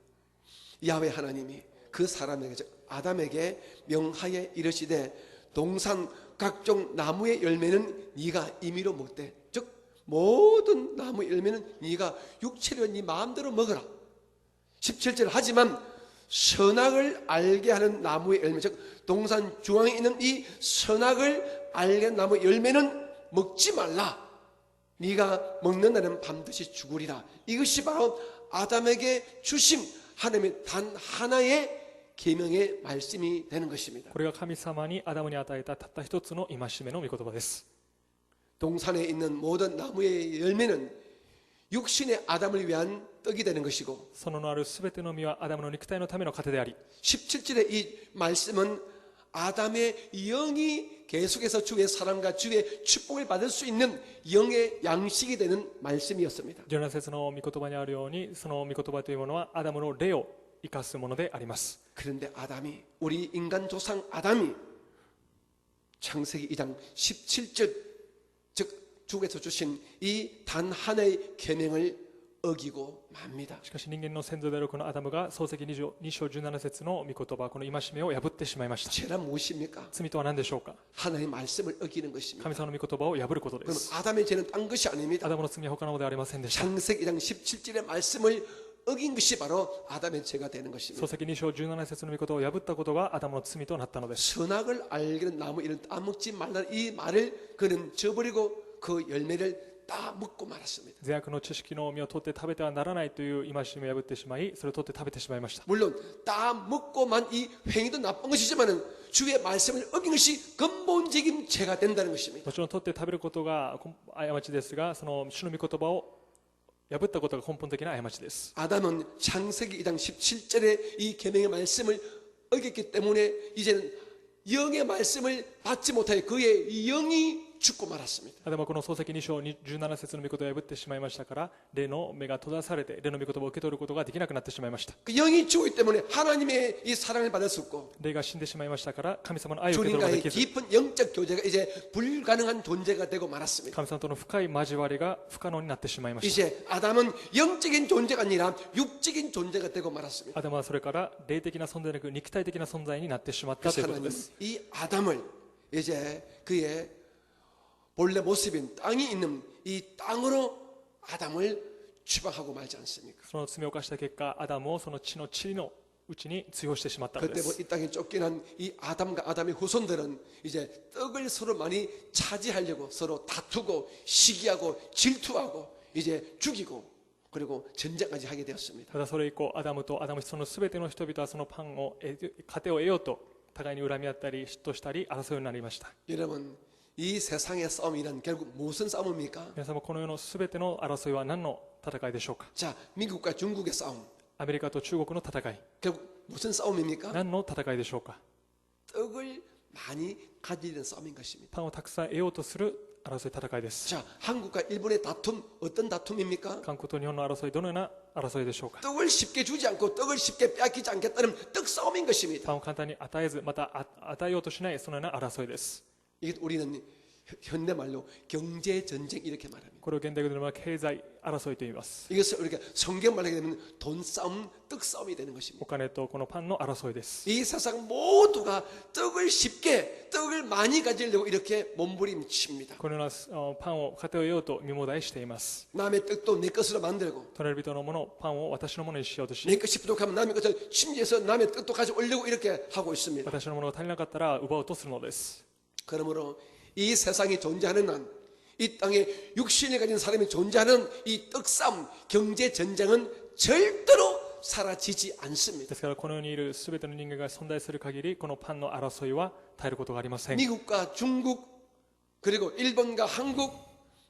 야훼 하나님이 그 사람에게 즉 아담에게 명하여 이르시되 동산 각종 나무의 열매는 네가 임의로 먹되 즉 모든 나무의 열매는 네가 육체로 네 마음대로 먹어라. 17절 하지만 선악을 알게 하는 나무의 열매 즉 동산 중앙에 있는 이 선악을 알게 하는 나무의 열매는 먹지 말라. 네가 먹는다면 반드시 죽으리라. 이것이 바로 아담에게 주심 하나님의 단 하나의 계명의 말씀이 되는 것입니다. これが神様にアダムに与えたたった一つの戒めの御言葉です。 동산에 있는 모든 나무의 열매는 육신의 아담을 위한 떡이 되는 것이고 そのあるすべての実はアダムの肉体のための糧であり、 17절의 이 말씀은 아담의 영이 계속해서 주의 사랑과 주의 축복을 받을 수 있는 영의 양식이 되는 말씀이었습니다. 17節の御言葉にあるように、その御言葉というものはアダムの霊を生かすものであります。 그런데 아담이 우리 인간 조상 아담이 창세기 2장 17절 즉 주께서 주신 이 단 하나의 계명을 어기고 맙니다. しかし人間の先祖であるこのアダムが創世記2章17節の御言葉、この戒めを破ってしまいました。 죄란 무엇입니까? 罪とは何でしょうか。 하나님의 말씀을 어기는 것입니다. 神様の御言葉を破ることで 그럼 す。 아담의 죄는 딴 것이 ア 아닙니다. ダムの罪は他のものではありませんでした。 창세기 2장 17절의 말씀을 어긴 것이 바로 아담의 죄가 되는 것입니다. 創世記2章17節の御言葉を破ったことがアダムの罪となったのです。 선악을 알기는 나무 이런 따먹지 말라는 이 말을 그는 저버리고 그 열매를 다 먹고 말았습니다. 善悪の知識の実を取って食べてはならないという戒めを破ってしまい、それを取って食べてしまいました。 물론 다 먹고만 이 행위도 나쁜 것이지만은 주의 말씀을 어긴 것이 근본적인 죄가 된다는 것입니다. もちろん取って食べることが過ちですが、その主の御言葉を破ったことが根本的な過ちです。 아담은 창세기 2장 17절의 이 계명의 말씀을 어겼기 때문에 이제는 영의 말씀을 받지 못하여 그의 영이 죽고 말았습니다. アダムはこの創世記2章17節の御言葉を破ってしまいましたから、霊の目が閉ざされて霊の御言葉を受け取ることができなくなってしまいました。 그 영이 죽기 때문에 하나님의 이 사랑을 받을 수 없고 霊が死んでしまいましたから神様の愛を受け取ることがで 주님과의 きず、 깊은 영적 교제가 이제 불가능한 존재가 되고 말았습니다. 神様との深い交わりが不可能になってしまいました。 이제 아담은 영적인 존재가 아니라 육적인 존재가 되고 말았습니다. アダムはそれから霊的な存在でなく肉体的な存在になってしまったということで 하나님 す。 이 아담을 이제 그의 본래 모습인 땅이 있는 이 땅으로 아담을 추방하고 말지 않습니까? その罪を犯した結果、アダムをその地の塵のうちに追放してしまったので 그때 す。 이 땅에 쫓겨난 이 아담과 아담의 후손들은 이제 떡을 서로 많이 차지하려고 서로 다투고 시기하고 질투하고 이제 죽이고 그리고 전쟁까지 하게 되었습니다. ただそれ以降、アダムとアダムそのすべての人々はそのパンを糧を得ようと互いに恨み合ったり嫉妬したり争うようになりました。 여러분 이 세상의 싸움이란 결국 무슨 싸움입니까? 皆様、この世のすべての争いは何の戦いでしょうか。 자, 미국과 중국의 싸움 アメリカと中国の戦い、 결국 무슨 싸움입니까? 何の戦いでしょうか。 떡을 많이 가지는 싸움인 것입니다. パンをたくさん得ようとする争い、戦いです。 자, 한국과 일본의 다툼 어떤 다툼입니까? 韓国と日本の争い、どのような争いでしょうか。 떡을 쉽게 주지 않고 떡을 쉽게 빼앗기지 않겠다는 떡 싸움인 것입니다. パンを簡単に与えず、また与えようとしない、そのような争いです。 이게 우리는 현대말로 경제 전쟁 이렇게 말합니다. これを現代語では経済争いと言います。 이것을 우리가 성경 말하게 되면 돈 싸움, 떡 싸움이 되는 것입니다. お金とこのパンの争いです。 이 세상 모두가 떡을 쉽게 떡을 많이 가지려고 이렇게 몸부림칩니다. このようなパンを家庭を得ようと身もだえしています。 남의 떡도 내 것으로 만들고 隣人のもの、パンを私のものにしようとし、 내 것이 부족하면 남의 것을 침지해서 남의 떡도 가져오려고 이렇게 하고 있습니다. 私のものが足りなかったら奪おうとするのです。 그러므로 이 세상이 존재하는 한, 이 땅에 육신을 가진 사람이 존재하는 이 떡싸움, 경제 전쟁은 절대로 사라지지 않습니다. ですからこの世にいるすべての人間が存在する限りこのパンの争いは絶えることがありません。 미국과 중국 그리고 일본과 한국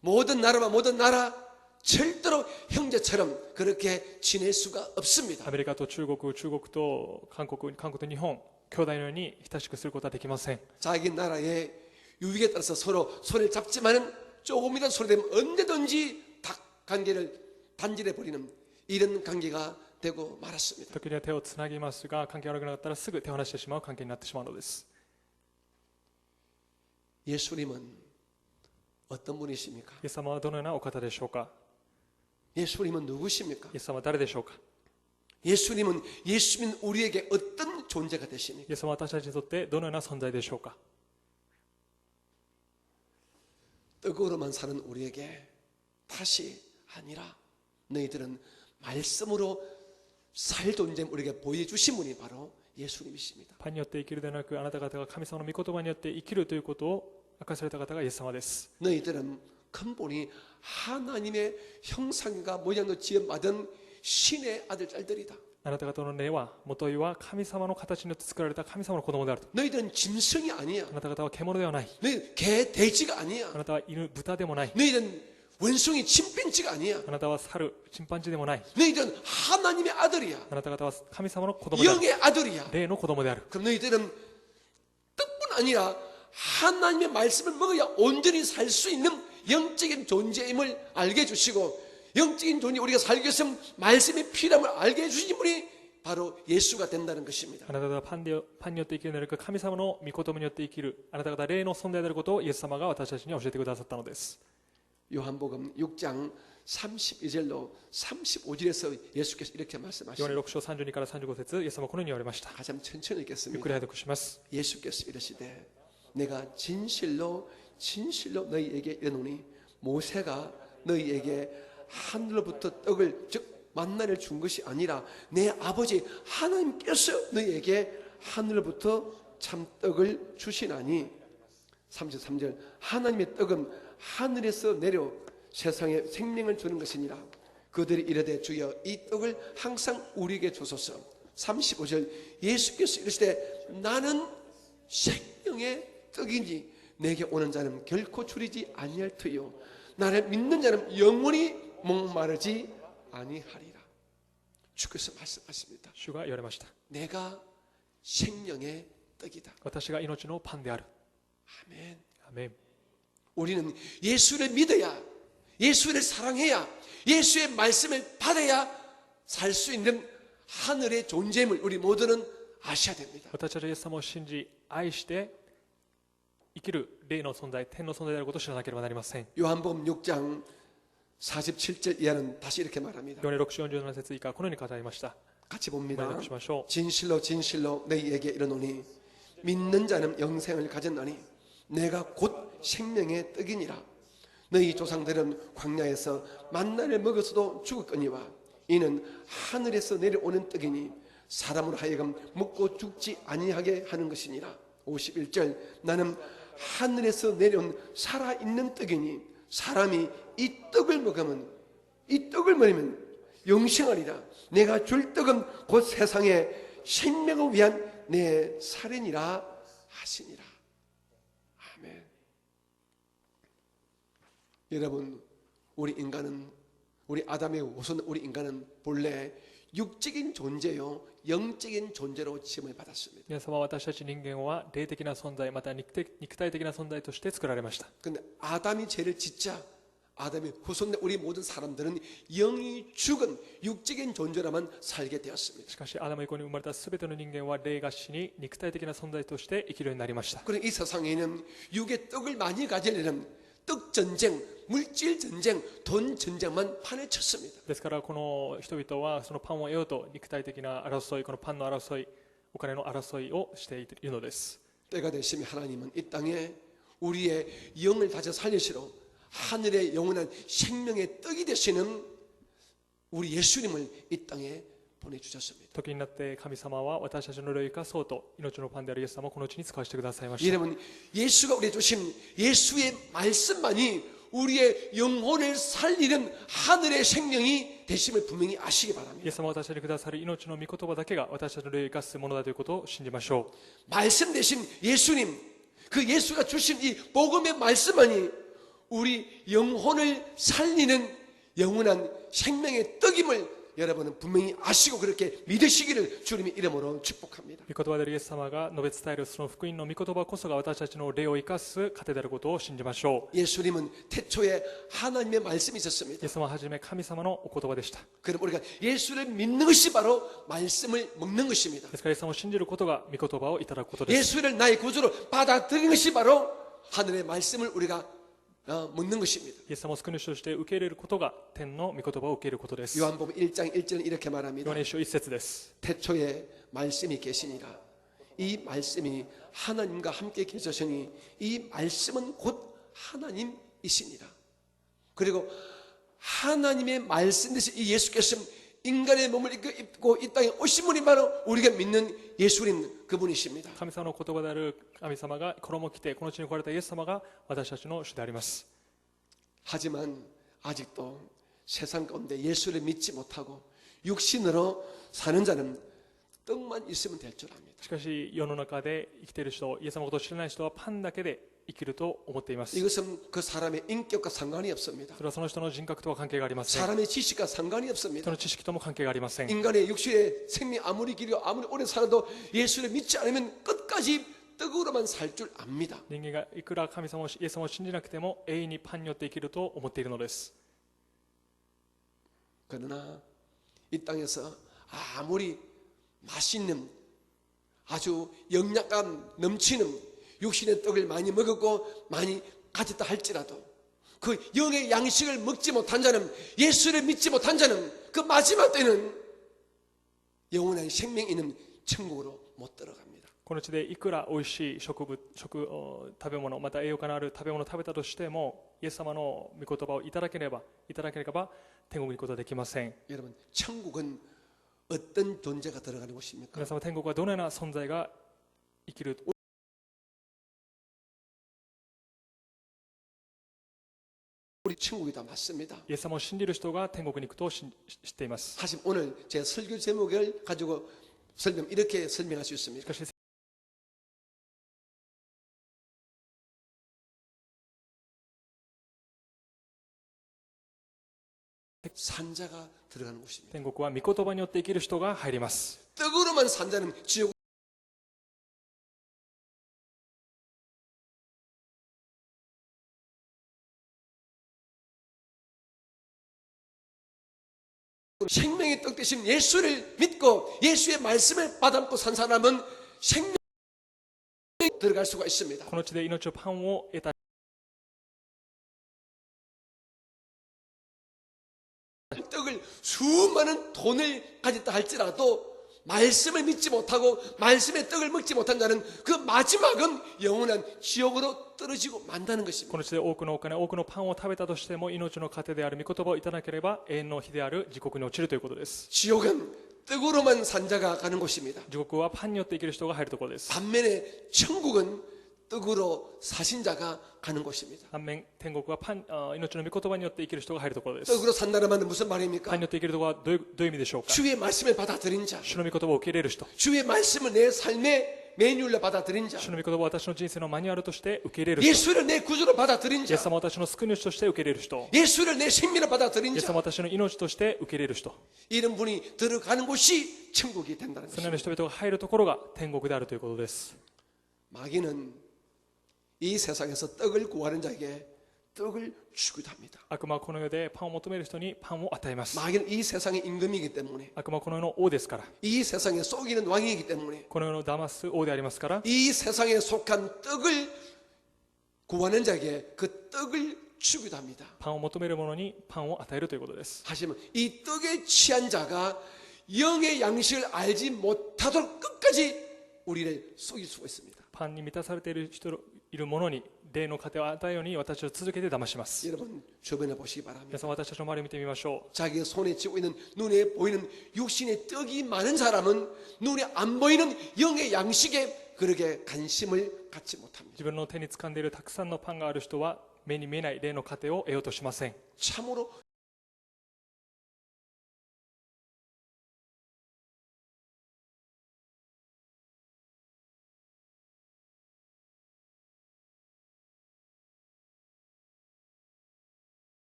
모든 나라와 모든 나라 절대로 형제처럼 그렇게 지낼 수가 없습니다. アメリカと中国、中国と韓国と日本、兄弟のように親しくすることはできません。 자기 나라의 유익에 따라서 서로 손을 잡지만은 조금이라도 소리되면 언제든지 관계를 단절해 버리는 이런 관계가 되고 말았습니다. 時には手をつなぎますが、関係が悪くなったらすぐ手を離してしまう関係になってしまうのです。 예수님은 어떤 분이십니까? イエス様はどのようなお方でしょうか。 예수님은 누구십니까? イエス様は誰でしょうか。 예수님은 예수님 우리에게 어떤 존재가 イ 되십니까? エス様は私たちにとってどのような存在でしょうか。 떡으로만 사는 우리에게 다시 아니라 너희들은 말씀으로 살 존재를 우리에게 보여주신 분이 바로 예수님이십니다. パンによって生きるではなく、あなた方が神様の御言葉によって生きるということを明かされた方がイエス様です。 너희들은 근본이 하나님의 형상과 모양으로 지음받은 신의 아들 딸들이다. あなた方の根は、元いは神様の形によって作られた神様の子供であると。 너희들은 짐승이 아니야. あなた方は獣ではない。 너희 개 돼지가 아니야. あなたは犬、豚でもない。 너희들은 원숭이 침팬지가 아니야. あなたは猿、チンパンジーでもない。 너희들은 하나님의 아들이야. あなた方は神様の子供である。 영의 아들이야. 霊の子供である。 그럼 너희들은 뜻뿐 아니라 하나님의 말씀을 먹어야 온전히 살 수 있는 영적인 존재임을 알게 해주시고, 영적인 존재 우리가 살기 위해서 말씀이 필요함을 알게 해주신 분이 바로 예수가 된다는 것입니다. あなた方はパンによって生きるのではなく、神様の御言葉によって生きる、あなた方は霊の存在であることをイエス様が私たちに教えてくださったのです。 요한복음 6장 32절로 35절에서 예수께서 이렇게 ヨハネ 말씀하시죠. 6章32から35節、イエス様はこのように言われました。 가장 천천히 ゆっく 읽겠습니다. り拝読します。 예수께서 이르시되 내가 진실로 진실로 너희에게 이르노니 모세가 너희에게 하늘로부터 떡을 즉 만나를 준 것이 아니라 내 아버지 하나님께서 너희에게 하늘로부터 참떡을 주시나니. 33절 하나님의 떡은 하늘에서 내려 세상에 생명을 주는 것이니라. 그들이 이르되 주여 이 떡을 항상 우리에게 주소서. 35절 예수께서 이르시되 나는 생명의 떡이니 내게 오는 자는 결코 줄이지 아니할 터요 나를 믿는 자는 영원히 목마르지 아니하리라. 주께서 말씀하십니다. 主が言われました。 내가 생명의 떡이다. 私が命のパンである。 아멘. アメン。 우리는 예수를 믿어야, 예수를 사랑해야, 예수의 말씀을 받아야 살 수 있는 하늘의 존재임을 우리 모두는 아셔야 됩니다. 私たちはイエス様を信じ、愛して生きる霊の存在、天の存在であることを知らなければなりません。 요한복음 6장 47절 이하는 다시 이렇게 말합니다. ヨハネ6章47節以下、このように語りました。 같이 ご覧いた 봅니다. だきましょう。 진실로 진실로 너희에게 이르노니 믿는 자는 영생을 가졌나니 내가 곧 생명의 떡이니라. 너희 조상들은 광야에서 만나를 먹어서도 죽었거니와 이는 하늘에서 내려오는 떡이니 사람으로 하여금 먹고 죽지 아니하게 하는 것이니라. 51절 나는 하늘에서 내려온 살아있는 떡이니 사람이 이 떡을 먹으면 영생하리라. 내가 줄 떡은 곧 세상의 생명을 위한 내 살이니라 하시니라. 아멘. 여러분, 우리 아담의 후손 우리 인간은 본래 육적인 존재요 영적인 존재로 지음을 받았습니다. 皆様、私たち人間は霊的な存在、また肉体的な存在として作られました。 근데 아담이 죄를 짓자 아담의 후손 우리 모든 사람들은 영이 죽은 육적인 존재라만 살게 되었습니다. しかし、アダム以降に生まれたすべての人間は霊が死に肉体的な存在として生きるようになりました。 그럼 이 세상에는 육의 떡을 많이 가지려면 떡 전쟁, 물질 전쟁, 돈 전쟁만 판에 쳤습니다. ですから、この人々はそのパンを得ようと肉体的な争い、このパンの争い、お金の争いをしているのです。 때가 되시면 하나님은 이 땅에 우리의 영을 다져 살리시러 하늘의 영원한 생명의 떡이 되시는 우리 예수님을 이 땅에 보내주셨습니다. 時になって神様は私たちの霊を生かそうと命のパンであるイエス様をこの地に使わせてくださいました。 여러분 예수가 우리에게 주신 예수의 말씀만이 우리의 영혼을 살리는 하늘의 생명이 되심을 분명히 아시기 イ 바랍니다. エス様が私たちにくださる命の御言葉だけが私たちの霊を生かすものだということを信じましょ 말씀 되신 예수님, 그 예수가 주신 이 복음의 말씀만이 우리 영혼을 살리는 영원한 생명의 떡임을 여러분은 분명히 아시고 그렇게 믿으시기를 주님의 이름으로 축복합니다. う。御言葉であるイエス様が述べ伝えるその福音の御言葉こそが私たちの霊を生かす糧であることを信じましょ 예수님은 태초에 하나님의 말씀이 う。イ 있었습니다. エス様ははじめ神様のお言葉でした。 그럼 우리가 예수를 믿는 것이 바로 말씀을 먹는 것입니다. ですからイエス様を信じることが御言葉をいただくことです。 예수를 나의 구주로 받아들이는 것이 바로 하늘의 말씀을 우리가 먹는 것입니다. イエス様を救い主として受け入れることが天の御言葉を受け入れることです。 요한복음 1장 1절은 이렇게 말합니다. ヨハネ書1節です。 태초에 말씀이 계시니라. 이 말씀이 하나님과 함께 계셨으니 이 말씀은 곧 하나님이시니라. 그리고 하나님의 말씀 대신 이 예수께서 인간의 몸을 입고 이 땅에 오신 분이 바로 우리가 믿는 예수님 그분이십니다. 神様の言葉である神様が衣を着てこの地に来られたイエス様が私たちの主であります。 하지만 아직도 세상 가운데 예수를 믿지 못하고 육신으로 사는 자는 떡만 있으면 될 줄 압니다. しかし世の中で生きている人、イエス様のことを知らない人はパンだけで生きると思っています。 이것은 그 사람의 인격과 상관이 없습니다. それはその人の人格とは関係がありません。 사람의 지식과 상관이 人 없습니다. の知識とも関係がありません。 인간의 육신의 생명 아무리 길고 아무리 오래 살아도 예수를 믿지 않으면 끝까지 떡으로만 살 줄 압니다. 人間がいくら神様をイエス様を信じなくても永遠にパンによって生きると思っているのです。 그러나 이 땅에서 아무리 맛있는 아주 영양감 넘치는 육신의 떡을 많이 먹었고 많이 가졌다 할지라도 그 영의 양식을 먹지 못한 자는 예수를 믿지 못한 자는 그 마지막 때는 영원한 생명이 있는 천국으로 못 들어갑니다. この地でいくら美味しい食べ物、また栄養価のある食べ物を食べたとしても、イエス様の御言葉をいただければ天国に行くことはできません。 여러분, 천국은 어떤 존재가 들어가는 곳입니까? 皆様、天国はどのような存在が生きる우리 천국이다 맞습니다. イエス様を信じる人が天国に行くと知っています。 하지만 오늘 제 설교 제목을 가지고 이렇게 설명할 수 し 있습니다. かし 산자가 들어가는 곳입니다. 天国は御言葉によって生きる人が入ります。 떡으로만 산 자는 지옥. 생명의 떡 대신 예수를 믿고 예수의 말씀을 받아먹고 산 사람은 생명에 들어갈 수가 있습니다. この地で命のパンを得た 떡을 수많은 돈을 가졌다 할지라도 말씀을 믿지 못하고 말씀의 떡을 먹지 못한 자는 그 마지막은 영원한 지옥으로 떨어지고 만다는 こ 것입니다. の地で多くのお金、多くのパンを食べたとしても命の糧である御言葉をいただければ永遠の日である地獄に落ちるということです。 지옥은 떡으로만 산 자가 가는 곳입니다. 地獄はパンによって生きる人が入るところです。 반면에 천국은 떡으로 사신 자가 가는 곳입니다. 反面、天国は命の御言葉によって生きる人が入るところです。 떡으로 산다는 말은 무슨 パン 말입니까? によって生きるところはどういう意味でしょうか。 주의 말씀을 받아들인 자, 主の御言葉を受け入れる人、 주의 말씀을 내 삶의 매뉴얼로 받아들인 자, 主の御言葉を私の人生のマニュアルとして受け入れる人、 예수를 내 구주로 받아들인 イエス 자, 様を私の救い主として受け入れる人、 예수를 내 생명으로 받아들인 イエス 자, 様を私の命として受け入れる人、 이런 분이 들어가는 곳이 천국이 된다는 そのよう 것입니다. な人々が入るところが天国であるということです。 마귀는 이 세상에서 떡을 구하는 자에게 떡을 주기도 합니다. 悪魔はこの世でパンを求める人にパンを与えます。 마귀는 이 세상의 임금이기 때문에, 悪魔はこの世の王ですから、 이 세상에 속이는 왕이기 때문에, この世の騙す王でありますから、 이 세상에 속한 떡을 구하는 자에게 그 떡을 주기도 합니다. パンを求める者にパンを与えるということです。 하지만 이 떡에 취한 자가 영의 양식을 알지 못하도록 끝까지 우리를 속일 수가 있습니다. パンに満たされている者に霊の糧を与えるように私を続けて騙します。 여러분 주변에 보시기 바랍니다. 皆さん、私たちの周りを見てみましょう。 자기 손에 쥐고 있는 눈에 보이는 육신의 떡이 많은 사람은 눈에 안 보이는 영의 양식에 그렇게 관심을 갖지 못합니다. 自分の手に掴んでいるたくさんのパンがある人は目に見えない霊の糧を得ようとしません。 참으로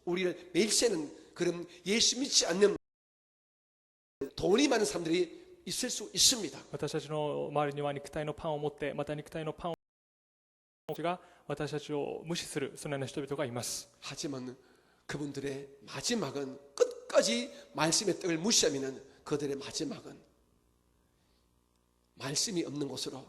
우리를 멸시하는 그런 예수 믿지 않는 돈이 많은 사람들이 있을 수 있습니다. 私たちの周りには肉体のパンを持って、また肉体のパンをが私たちを無視するそのような人々がいます。 하지만 그분들의 마지막은 끝까지 말씀의 떡을 무시하면 그들의 마지막은 말씀이 없는 곳으로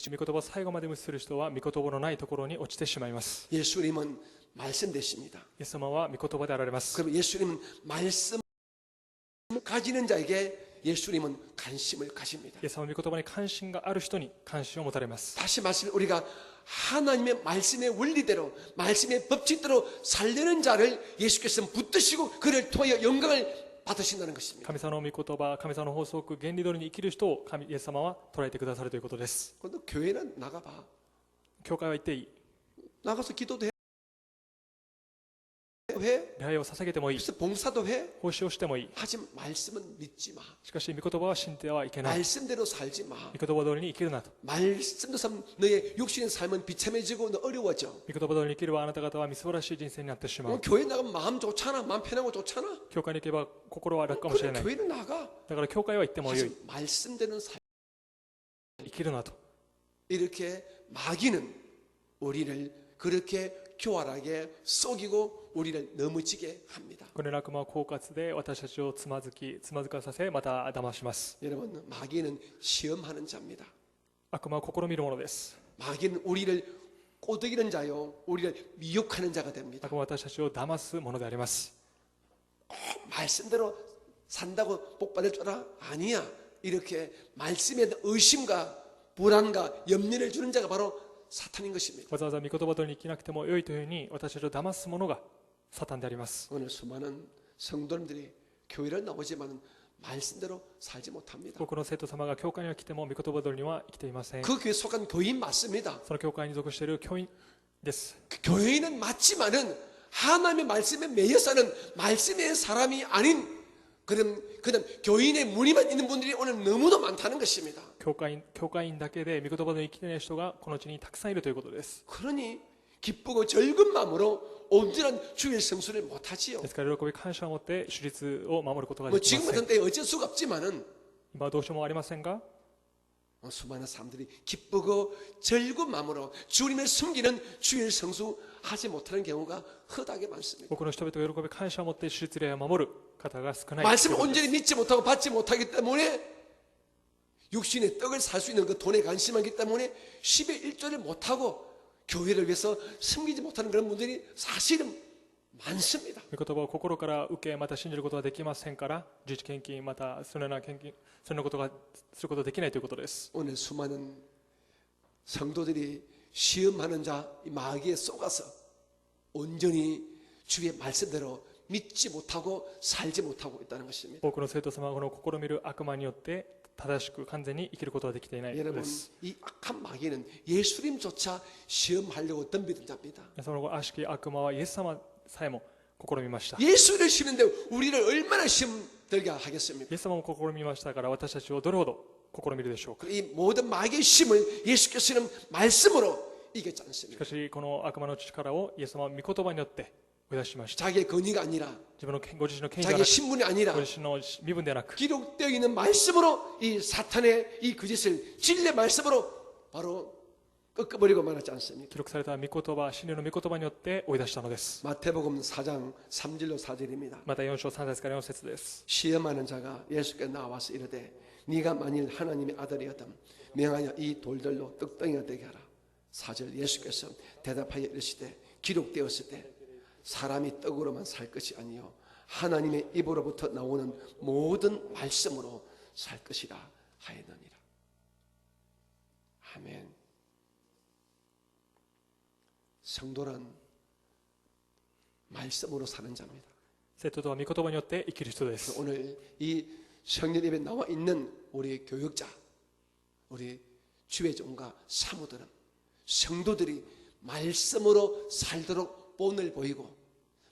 御言葉を最後まで無視する人は御言葉のないところに落ちてしまいます。 예수님은 말씀 되십니다. イエス様は御言葉であられます。 그럼 예수님은 말씀을 가지는 자에게 예수님은 관심을 가집니다. イエス様は御言葉に関心がある人に関心を持たれます。 다시 말씀 우리가 하나님의 말씀의 원리대로 말씀의 법칙대로 살려는 자를 예수께서 붙드시고 그를 통하여 영광을 받으신다는 것입니다. 神様の御言葉、神様の法則、原理通りに生きる人をイエス様は捉えてくださるということです。 근데 교회는 나가봐. 教会は行っていい。 나가서 기도도 해. 礼拝を捧げてもいい。 그래서 봉사도 해. 奉仕をしてもいい。 하지만 말씀은 믿지 마. しかし御言葉は信じてはいけない。 말씀대로 살지 마. 御言葉通りに生きるなと。 말씀대로 살면 너의 육신의 삶은 비참해지고 너 어려워져. 御言葉通りに生きればあなた方はみすぼらしい人生になってしまう。 교회 나가면 마음 좋잖아. 마음 편하고 좋잖아. 教会に行けば心は楽かもしれ 그럼 ない。 교회는 나가. だから教会は行ってもよい。 하지만 말씀대로 살. 生きるなと。 이렇게 마귀는 우리를 그렇게 교활하게 속이고 우리를 넘어지게 합니다. この悪魔は狡猾で私たちをつまずかさせ、また騙します。 여러분, 마귀는 시험하는 자입니다. 悪魔は試みるものです。 마귀는 우리를 꼬드기는 자요, 우리를 미혹하는 자가 됩니다. 悪魔は私たちを騙すものであります。 말씀대로 산다고 복 받을 줄 알아? 아니야. 이렇게 말씀에 대한 의심과 불안과 염려를 주는 자가 바로 사탄인 것입니다. わざわざ御言葉通りに生きなくても良いというふうに私たちを騙すものがサタンであります。 오늘 수많은 성도님들이 교회를 나오지만 말씀대로 살지 못합니다. 多くの生徒様が教会には来ても御言葉通りには生きていません。 그 교회 속한 교인 맞습니다. その教会に属している教員です。 교회는 맞지만은 하나님의 말씀에 매여 사는 말씀의 사람이 아닌 그런 교인의 무늬만 있는 분들이 오늘 너무도 많다는 것입니다. 教会員だけで御言葉で生きていない人がこの地にたくさんいるということです。 그러니 기쁘고 즐거운 마음으로 온전한 주의 성수를 못하지요. ですから喜び感謝を持って主律を守ることが 뭐 でき 지금 ません。 같은 때에 어쩔 수가 없지만은 今はどうしようもありませんが、 수많은 사람들이 기쁘고 즐거운 마음으로 주님을 숨기는 주의 성수 하지 못하는 경우가 허다하게 많습니다. 多くの人々が喜び感謝を持って主律礼を守る方が少ない。 말씀을 온전히 믿지 못하고 받지 못하기 때문에 육신의 떡을 살 수 있는 그 돈에 관심하기 때문에 10의 1조를 못하고 교회를 위해서 숨기지 못하는 그런 분들이 사실은 많습니다. 御言葉を心から受け、また信じることができませんから、自治献金、またそのような献金、そのようなことがすることができないということです。 오늘 수많은 성도들이 시험하는 자 이 마귀에 속아서 온전히 주의 말씀대로 믿지 못하고 살지 못하고 있다는 것입니다. 多くの生徒様はこの試みる悪魔によって正しく完全に生きることができていないことで 여러분 す。 이 악한 마귀는 예수님조차 시험하려고 덤비던 자입니다. その後悪しき悪魔はイエス様さえも試みました。 예수를 시는데 우리를 얼마나 시험 들게 하겠습니까? イエス様も試みましたから私たちをどれほど試みるでしょうか。 이 모든 마귀의 심을 예수께서는 말씀으로 이겼지 し 않습니까? かしこの悪魔の力をイエス様は御言葉によって追い出しました。 자기의 권위가 아니라 自分のご自身の権威ではな 자기의 く、 신분이 아니라 ご自身の身分ではなく、 기록되어 있는 말씀으로 이 사탄의 이 거짓을 진리의 말씀으로 바로 꺾어버리고 말하지 않습니까? 記録された御言葉、真理の御言葉によって追い出したのです。 마태복음 4장 3절로 4절입니다. また4章3節から4節です。 시험하는 자가 예수께 나와서 이르되 네가 만일 하나님의 아들이었다면 명하여 이 돌들로 떡덩이가 되게 하라. 4절 예수께서 대답하여 이르시되 기록되었을 때 사람이 떡으로만 살 것이 아니요 하나님의 입으로부터 나오는 모든 말씀으로 살 것이라 하였느니라. 아멘. 성도란 말씀으로 사는 자입니다. 生徒とは御言葉によって生きる人です。 오늘 이 성령 예배에 나와 있는 우리 교육자, 우리 주의 종과 사모들은 성도들이 말씀으로 살도록 본을 보이고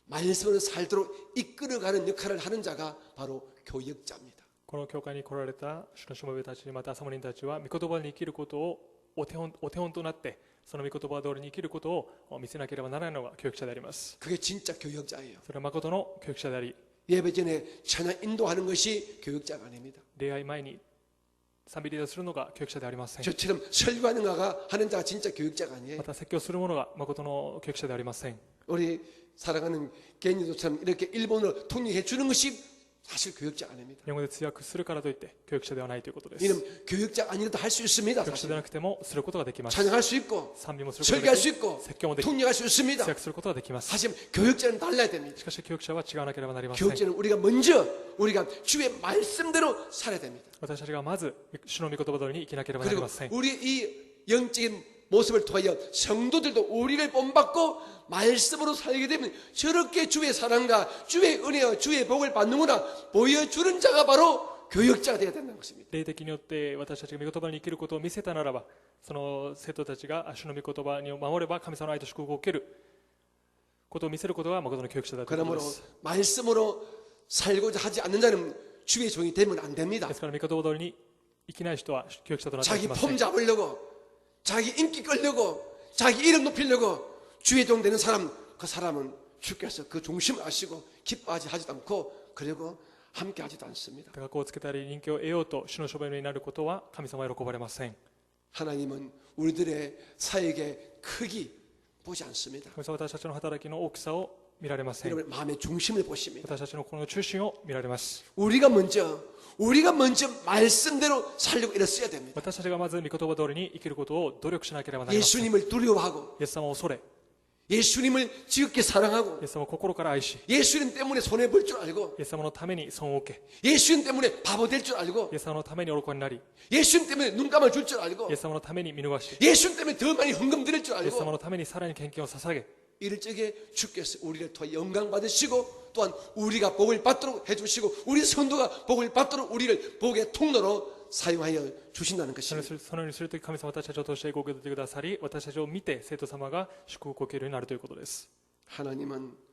말씀으로 살도록 이끌어가는 역할을 하는 자가 바로 교역자입니다. この教会に来られた主のしもべたちまたサモリンたちは御言葉に生きることをお手本となってその御言葉通りに生きることを見せなければならないのが教育者であります。 그게 진짜 교역자예요. それは誠の教育者であり 예배 전에 찬양 인도하는 것이 교역자가 아닙니다. 礼拝前に賛美リーダーするのが教育者ではありません。 저처럼 설교하는 자가 하는 자가 진짜 교역자가 아니에요. また説教する者が誠の教育者ではありません。 우리 사랑하는 개인도처럼 이렇게 일본어로 통역해 주는 것이 사실 교역자가 아닙니다. 日本語で通訳するからといって教育者ではないということです。 이는 교역자가 아니라도 할 수 있습니다. 教育者で 사실. なくてもすることができます。 찬양할 수 있고 賛美もすることが 설교할 で 수 き、 있고 説教もでき、 통역할 수 있습니다. 通訳することができます。 하지만 교역자는 달라야 됩니다. しかし教育者は違わなければなりません。 교역자는 우리가 먼저 우리가 주의 말씀대로 살아야 됩니다. 私たちがまず主の御言葉通りに生きなければなり 그리고 ません。 우리 이 영적인 모습을 통하여 성도들도 우리를 본받고 말씀으로 살게 되면 저렇게 주의 사랑과 주의 은혜와 주의 복을 받는구나 보여주는 자가 바로 교역자가 되어야 된다는 것입니다. 霊的によって私たちが御言葉に生きることを見せたならば、その生徒たちが主の御言葉を守れば神様の愛と祝福を受けることを見せることが誠の教育者だということで 그러므로 す。 말씀으로 살고자 하지 않는 자는 주의 종이 되면 안 됩니다. ですから御言葉通りに生きない人は教育者となってはい 자기 けません。 폼 잡으려고 자기 인기 끌려고 자기 이름 높이려고 주의 종 되는 사람 그 사람은 주께서 그 중심을 아시고 기뻐하지 하지도 않고 그리고 함께 하지도 않습니다. 学校をつけたり人気を得ようと主の書弁になることは神様は喜ばれません。 하나님은 우리들의 사역의 크기 보지 않습니다. 神様は私たちの働きの大きさを見られません。 여러분 마음의 중심을 보십니다. 私たちの心の中心を見られます。 우리가 먼저 말씀대로 살려고 일어서야 됩니다. 私たちがまず御言葉通りに生きることを努力しなければなりません。イ 예수님을 두려워하고 エス様を恐れ、 예수님을 지극히 사랑하고 イエス様を心から愛し、 예수님 때문에 손해 볼 줄 알고 イエス様のために損を受け、 예수님 때문에 바보 될 줄 알고 イエス様のために愚かになり、 예수님 때문에 눈 감아 줄 줄 알고 イエス様のために見逃し、 예수님 때문에 더 많이 헌금 드릴 줄 イエス様 알고 のためにさらに献金を捧げ、 이럴 적에 주께서 우리를 통해 영광 받으시고 또한 우리가 복을 받도록 해주시고 우리 성도가 복을 받도록 우리를 복의 통로로 사용하여 주신다는 その 것입니다. ようにするとき神様は私たちを通してご受け取ってくださり、私たちを見て生徒様が祝福を受けるようになるということです。 하나님은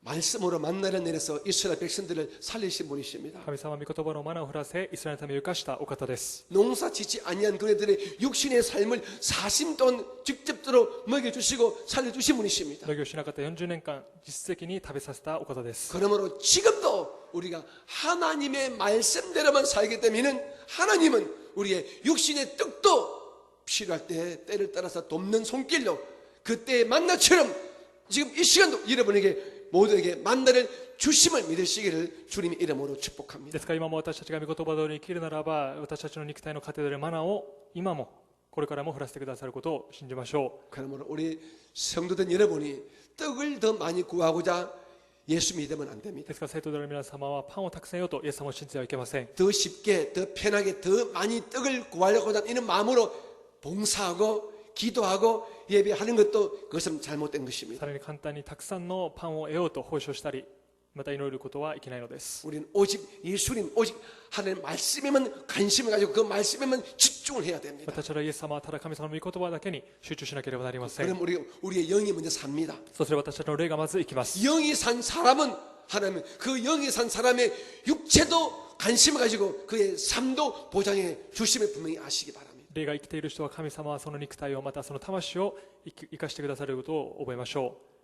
말씀으로 만나를 내려서 이스라엘 백성들을 살리신 분이십니다. 神様は御言葉のマナを降らせ、イスラエルのためを生かしたお方です。 농사 짓지 아니한 그네들의 육신의 삶을 40 동안 직접적으로 먹여주시고 살려주신 분이십니다. 農業しなかった40年間、実質的に食べさせたお方です。 그러므로 지금도 우리가 하나님의 말씀대로만 살게 되면은 하나님은 우리의 육신의 떡도 필요할 때 때를 따라서 돕는 손길로 그때의 만나처럼 지금 이 시간도 여러분에게 모두에게 만나를 주심을 믿으시기를 주님의 이름으로 축복합니다. ですから今も私たちが御言葉通りに生きるならば、私たちの肉体の糧であるマナを今もこれからも降らせてくださることを信じましょう。 그러므로 우리 성도된 여러분이 떡을 더 많이 구하고자 예수 믿으면 안 됩니다. ですから生徒である皆様はパンをたくさんよとイエス様を信じてはいけません。 더 쉽게 더 편하게 더 많이 떡을 구하려고 하는 이런 마음으로 봉사하고 기도하고 예배하는 것도 그것은 잘못된 것입니다. さらに簡単にたくさんのパンを得ようと奉仕をしたり、また祈ることはいけないのです。 우리는 오직 예수님 오직 하나님 말씀에만 관심을 가지고 그 말씀에만 집중을 해야 됩니다. 私たちはイエス様はただ神様の御言葉だけに集中しなければなりません。 그럼 우리의 영이 먼저 삽니다. そうすれば私たちの霊がまず生きます。 영이 산 사람은 하나님 그 영이 산 사람의 육체도 관심을 가지고 그의 삶도 보장해 주심을 분명히 아시기 바랍니다. 霊が生きている人は神様はその肉体をまたその魂を生かしてくださることを覚えましょう。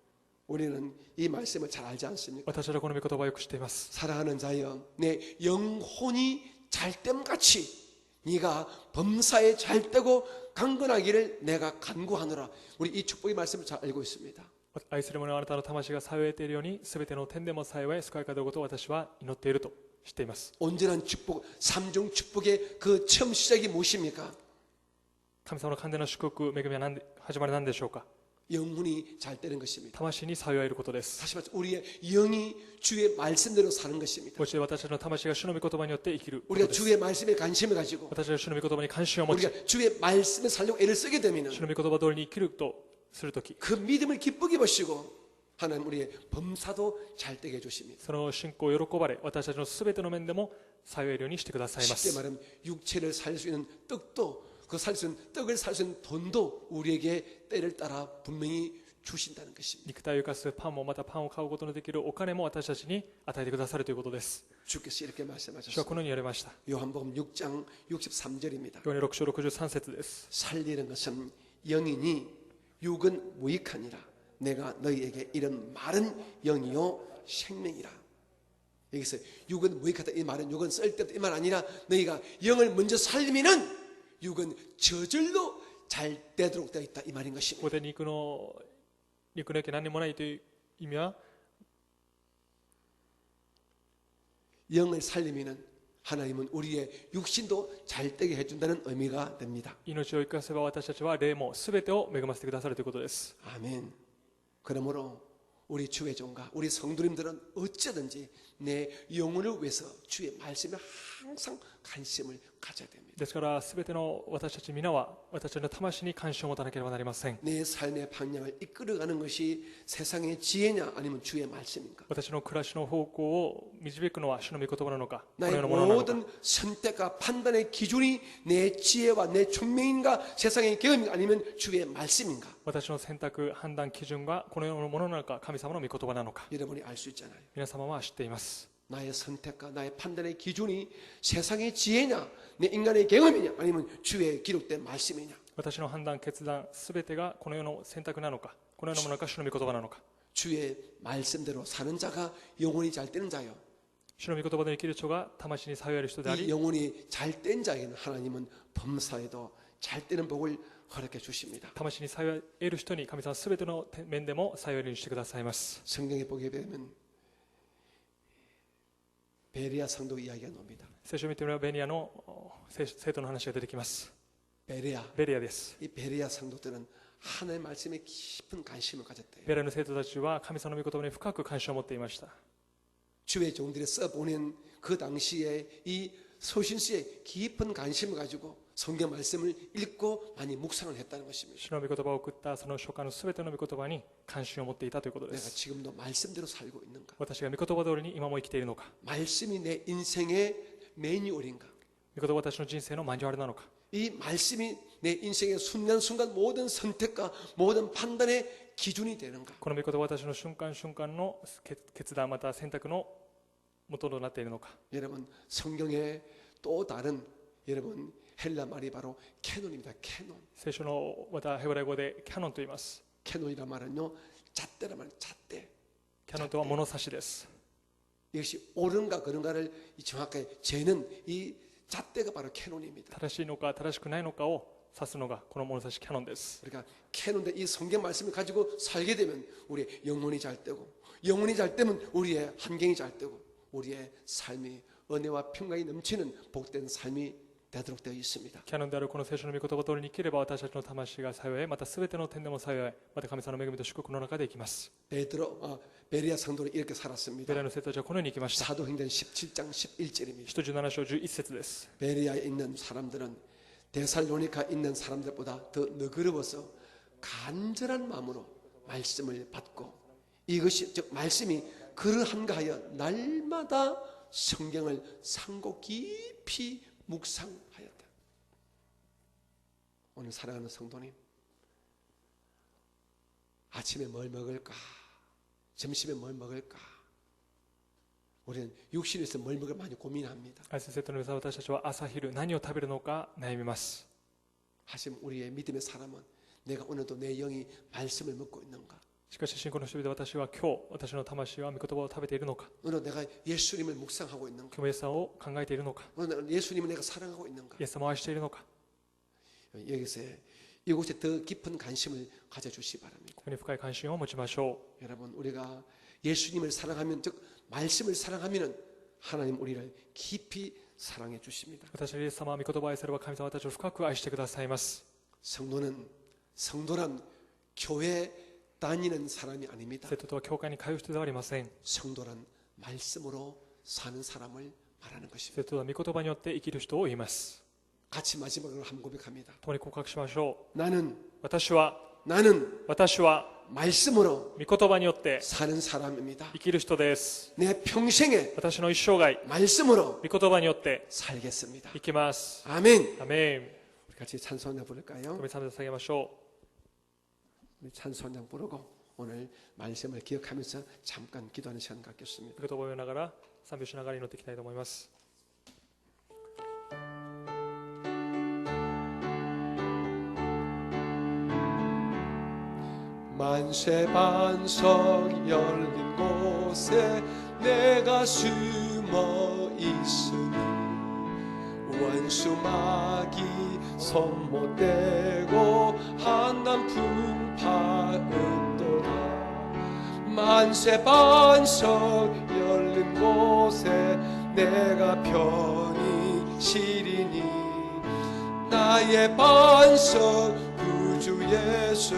우리는 이 말씀을 잘 알지 않습니까? 私たちはこの御言葉をよく知っています。 사랑하는 자여 내 영혼이 잘됨같이 네가 범사에 잘되고 강건하기를 내가 간구하노라. 우리 이 축복의 말씀을 잘 알고 있습니다. 愛する者はあなたの魂が栄えているように全ての点でも幸え健やかであることを私は祈っているとしています。 온전한 축복, 삼중 축복의 그 처음 시작이 무엇입니까? 神様の完全な祝福、恵みは始まりなんでしょうか。 영혼이 잘 되는 것입니다. 魂に幸えることです。 다시 말해서 우리의 영이 주의 말씀대로 사는 것입니다. そして私たちの魂が主の御言葉によって生きること 우리가 です。 주의 말씀에 관심을 가지고 私たちが主の御言葉に関心を持ち、 우리가 주의 말씀에 살려고 애를 쓰게 되면 主の御言葉通りに生きるとするとき、 그 믿음을 기쁘게 보시고 하나님 우리의 범사도 잘 되게 해주십니다. その信仰を喜ばれ、私たちのすべての面でも幸えるようにしてくださいま 쉽게 す。 말하면 육체를 살 수 있는 떡도 그 살 수 있는 떡을 살 수 있는 돈도 우리에게 때를 따라 분명히 주신다는 것입니다. 肉体を生かすパンもまたパンを買うことのできるお金も私たちに与えてくださるということです。 주께서 이렇게 主は 말씀하셨습니다. このように言われました。 요한복음 6장 63절입니다. ヨハネ6章63節です。 살리는 것은 영이니 육은 무익하니라. 내가 너희에게 이런 말은 영이요 생명이라. 여기서 육은 무익하다 이 말은 육은 쓸데없다 이 말 아니라 너희가 영을 먼저 살리면은 육은 저절로 잘 되도록 되어 있다 이 말인 こ 것입니다. こで肉の益何もないという意味は、 영을 살리면은 하나님은 우리의 육신도 잘 되게 해준다는 의미가 됩니다. 命を生かせば私たちは霊もすべてを恵ませてくださるということです。 아멘. 그러므로 우리 주의 종과 우리 성도님들은 어쩌든지 내 영혼을 위해서 주의 말씀에 항상 관심을 가져야 됩니다. ですからすべての私たち皆は私たちの魂に関心を持たなければなりません。 내 삶의 방향을 이끌어가는 것이 세상의 지혜냐 아니면 주의 말씀인가? 私の暮らしの方向を導くのは主の御言葉なのか、この 나의 ようなものなのか。 모든 선택과 판단의 기준이 내 지혜와 내 총명인가 세상의 경험인가 아니면 주의 말씀인가? 私の選択、判断基準がこのようなものなのか、神様の御言葉なのか、 여러분이 알 수 있잖아요. 皆様は知っています。 나의 선택과 나의 판단의 기준이 세상의 지혜냐 내 인간의 경험이냐 아니면 주의 기록된 말씀이냐? 私の判断、決断、すべてがこの世の選択なのか、このようなものか、主の御言葉なのか。 주의 말씀대로 사는 자가 영혼이 잘 되는 자요. 主の御言葉で生きる人が魂に幸える人であ 이 り、 영혼이 잘 된 자에게는 하나님은 범사에도 잘 되는 복을 허락해 주십니다. 魂に幸える人に神様はすべての面でも幸えるようにしてくださいます。 성경에 보게 되면 베리아 성도 이야기가 나옵니다. 聖書を見てみればベニアの生徒の話が出てきます。 베리아 ベレアです。 이 베리아 성도들은 하나님의 말씀에 깊은 관심을 가졌대요. ベレアの生徒たちは神様の御言葉に深く関心を持っていました。 주의 종들이 써보낸 그 당시에 이 소신수에 깊은 관심을 가지고 성경 말씀을 읽고 많이 묵상을 했다는 것입니다. 主の御言葉を送ったその書家のすべての御言葉に関心を持っていたということで 내가 す。 지금도 말씀대로 살고 있는가? 私が御言葉通りに今も生きているのか、 말씀이 내 인생의 매뉴얼인가? 御言葉は私の人生のマニュアルなのか、 이 말씀이 내 인생의 순간순간 모든 선택과 모든 판단의 기준이 되는가? この御言葉は私の瞬間瞬間の決断また選択の元となっているのか。 여러분 성경의 또 다른 여러분 헬라 말이 바로 캐논입니다. 캐논. 聖書のまたヘブライ語でキャノンと言います。 캐논이란 말은요 잣대란 말이에요. 잣대. キャノンとは物差しです。 이것이 옳은가 그른가를 정확하게 재는 이 잣대가 바로 캐논입니다. 正しいのか正しくないのかを指すのがこの物差しキャノンです。 그러니까 캐논대 이 성경 말씀을 가지고 살게 되면 우리의 영혼이 잘 되고 영혼이 잘 되면 우리의 환경이 잘 되고 우리의 삶이 은혜와 평강이 넘치는 복된 삶이 되도록 되어 있습니다. キャノンであるこの聖書の御言葉通りに生きれば私たちの魂が幸え、またすべての点でも幸え、また神様の恵みと祝福の中で生きます。 베리아 성도는 이렇게 살았습니다. ベレアの生徒たちはこのように生きました。 사도행전 17장 11절입니다. 使徒17章11節です。 베리아에 있는 사람들은 데살로니카 있는 사람들보다 더 너그러워서 간절한 마음으로 말씀을 받고 이것이 즉 말씀이 그러한가 하여 날마다 성경을 상고 깊이 묵상하였다. 오늘 사랑하는 성도님, 아침에 뭘 먹을까? 점심에 뭘 먹을까? 우리는 육신에서 뭘 먹을 많이 고민합니다. 愛する生徒の皆さん、私たちは朝昼何を食べるのか悩みます。 하지만 우리의 믿음의 사람은 내가 오늘도 내 영이 말씀을 먹고 있는가? しかし信仰の人々で私は今日私の魂は御言葉を食べているのか、 오늘 내가 예수님을 묵상하고 있는가? 今日イエス様を考えているのか、 오늘 예수님을 내가 사랑하고 있는가? イエス様を愛しているのか、 여기서 이곳에 더 깊은 관심을 가져주시기 바랍니다. ここに深い関心を持ちましょう。 여러분 우리가 예수님을 사랑하면 즉 말씀을 사랑하면은 하나님 우리를 깊이 사랑해 주십니다. 私たちイエス様は御言葉を愛されば神様は私たちを深く愛してくださいます。 성도란 교회 다니는 사람이 아닙니다. 生徒とは教会に通う人ではありません。 성도란 말씀으로 사는 사람을 말하는 生 것입니다. 徒は御言葉によって生きる人を言います。 같이 마지막으로 한번 고백합니다. 共に告白しましょう。 나는 私は 말씀으로 御言葉によって 사는 사람입니다. 生きる人です。 내 평생에 私の一生涯 말씀으로 御言葉によって 살겠습니다. 生きます。 아멘. アメン。 우리 같이 찬송 한장 부를까요? 共に賛美を捧げましょう。 우리 찬송 한장 부르고 오늘 말씀을 기억하면서 잠깐 기도하는 시간 갖겠습니다. 御言葉を読みながら賛美をしながら祈っていきたいと思います。 만세반석 열린 곳에 내가 숨어 있으니 원수마귀 손 못 대고 한난 풍파없도다. 만세반석 열린 곳에 내가 편히 쉬리니 나의 반석 구주 예수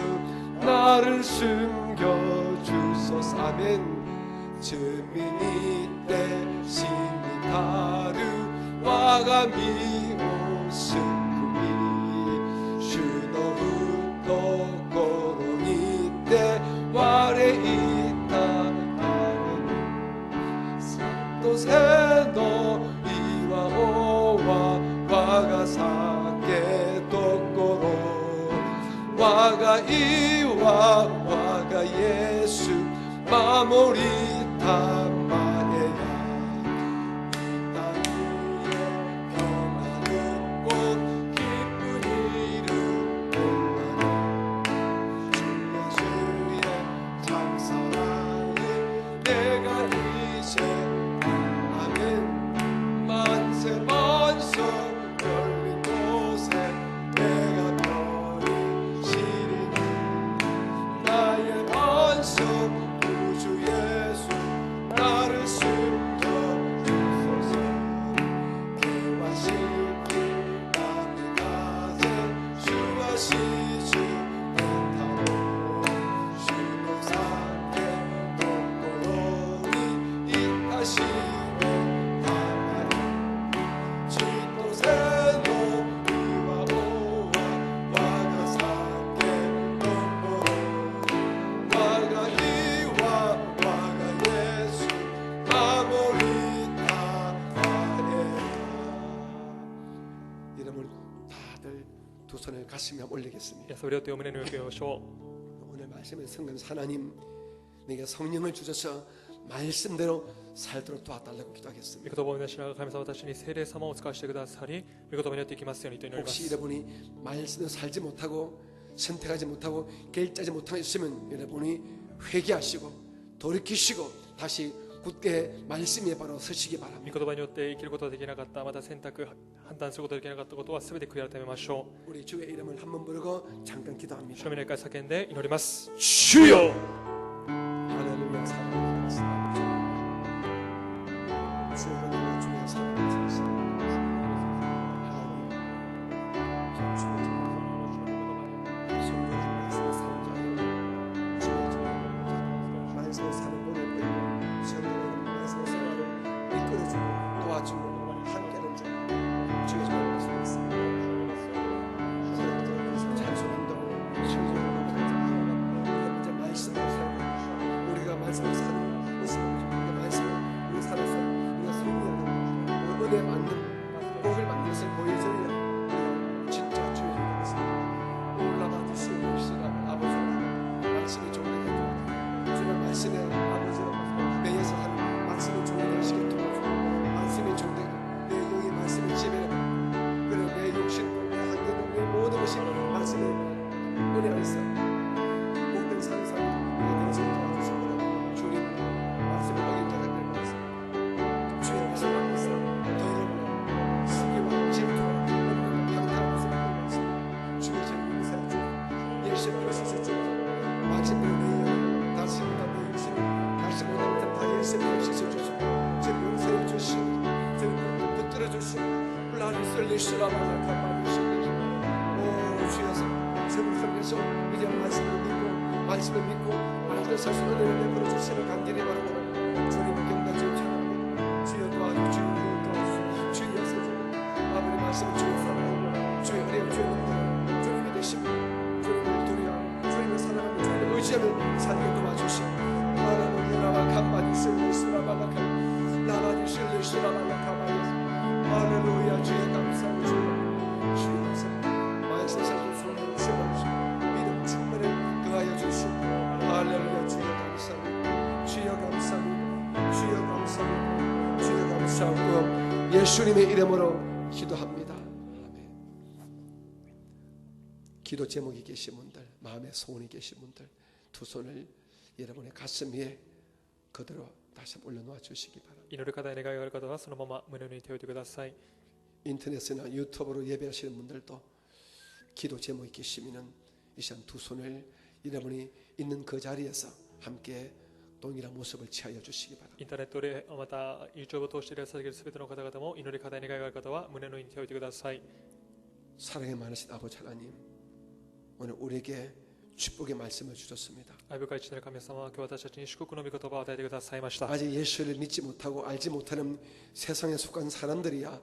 나를 숨겨주소서. 아멘. 증인이 대신이 다루 와가 미오스쿠이 슈노무도 고로니 때 와레 있다 하는 산도 세도 이와 오와 와가 사게 도코로 와가 이와 와가 예수 마무리 담마에야 이 땅 위에 평안을 꼭 기쁜 이름 올라라. 주 예수의 참 사랑이 내가 이제 아멘. 만세 반석 열린 곳에 내가 나의 반석 구주 예수 나를 숨겨주소서. 개와 실기 남이 가세 주와 시주 못하고 주노사태 동고로니 이타시고 가마리 지도새노 이와 오와 와가 사태 동고로 와가 이와 와가 예수 마무리다 하에라. 이름을 다들 두 손을 가슴에 올리겠습니다. それを手を胸に置きましょ 오늘 말씀에 성령 하나님 내게 성령을 주셔서 말씀대로 살도록 도와달라고 う。 기도하겠습니다. 御言葉を見しながら神様私に聖霊様を使わせてくださり、御言葉によっていきますようにと祈りま 혹시 す。 여러분이 말씀대로 살지 못하고 선택하지 못하고 결정하지 못하고 있으면 여러분이 회개하시고 돌이키시고 다시 굳게 말씀에 바로 서시기 御 바랍니다. 言葉によって生きることができなかった、また選択、判断することができなかったことは全て悔い改めましょ 우리 주의 이름을 한번 부르고 잠깐 う。主 기도합니다. の皆に叫んで祈ります。 주여! 할렐루야. 사랑합니다. 주의 은혜와 주의 사랑을 찾습니다. 하나님, 주의 성령의 말씀을 사는 자들, 주의 말씀을 사는 본을 보이고 성령의 말씀을 사는 이끌어주고 도와주고 함께하는 자 주의 정말 말씀했습니다. 찬송한다고 신성으로 이제 말씀을 살고 우리가 말씀을 사는 모습을 우리가 말씀을 우리 살아서 우리가 승리하는 은혜 받는 복을 받는 것을 보여줘야 진짜 주의 이름에서 올라가 주시고 시라고 아버지 말씀이 좋은 게 주의 말씀에 아버지 매에서 하는 말씀이 좋은 게 하시게 도와주고 말씀이 좋은 내 영의 말씀을 지배하고 그리고 내 욕심과 내 한계도 내 모든 것이 말씀의 은혜 안에서 모든 사는 사람 우리가 되어서 도와주시고 주님 말씀을 먹인 자가 될 것을 주의 말씀 앞에서 더 여러분의 시기와 질투와 없는 방탕한 것을 먹는 것을 주의 전능의 사랑 주 예수의 그리스도의 주 말씀대로 내 영을 다스린다 내 육신을 수라바가 가만히 실리시. 오 주여서 저를 통해서 이제 말씀을 믿고 말씀을 살 수 있는 은혜를 베풀어 주시는 간절히 바라고 주님을 경배하며 찬양하고 주여 도와주시고 도와주시고 주여 서주고 아버지 말씀을 주여 사랑하고 주의 은혜를 주의 능력 주님이 되시고 주님을 두려워하고 주님을 사랑하고 주님을 의지하며 살게 도와주시고 하나님 나와 가만히 실리시라바가 나만이 실리시라바가 가만히 할렐루야 주여 감사하고 주여 말씀 살고 소망을 세워주시고 믿음 충만을 더하여 주시고 할렐루야 주여 감사합니다 주여 감사합니다 주여 감사합니다 주여 감사하고 예수님의 이름으로 기도합니다. 아멘. 기도 제목이 계신 분들 마음에 소원이 계신 분들 두 손을 여러분의 가슴 위에 그대로 다시 한번 올려놓아 주시기 바랍니다. 祈る方や願いがある方はそのまま胸に手を置いてください。 인터넷이나 유튜브로 예배하시는 분들도 기도 제목이 계시면은 이 시간 두 손을 여러분이 있는 그 자리에서 함께 동일한 모습을 취하여 주시기 바랍니다. インターネットでまた YouTube を通していらっしゃるすべての方々も祈り方や願いがある方は胸の上に手を置いてください。 사랑의 많으신 아버지 하나님, 오늘 우리에게 축복의 말씀을 주셨습니다. 愛深い父なる神様は今日私たちに祝福の御言葉を与えてくださいました。 아직 예수를 믿지 못하고 알지 못하는 세상에 속한 사람들이야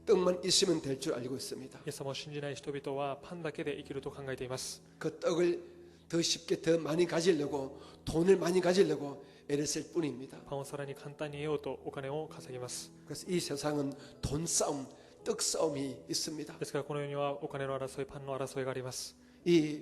떡만 있으면 될 줄 알고 있습니다. イエス様を信じない人々はパンだけで生きると考えています。 그 떡을 더 쉽게 더 많이 가지려고 돈을 많이 가지려고 애를 쓸 뿐입니다. パンをさらに簡単に得ようとお金を稼ぎます。 그래서 이 세상은 돈 싸움, 떡 싸움이 있습니다. ですからこの世にはお金の争い、パンの争いがあります。 이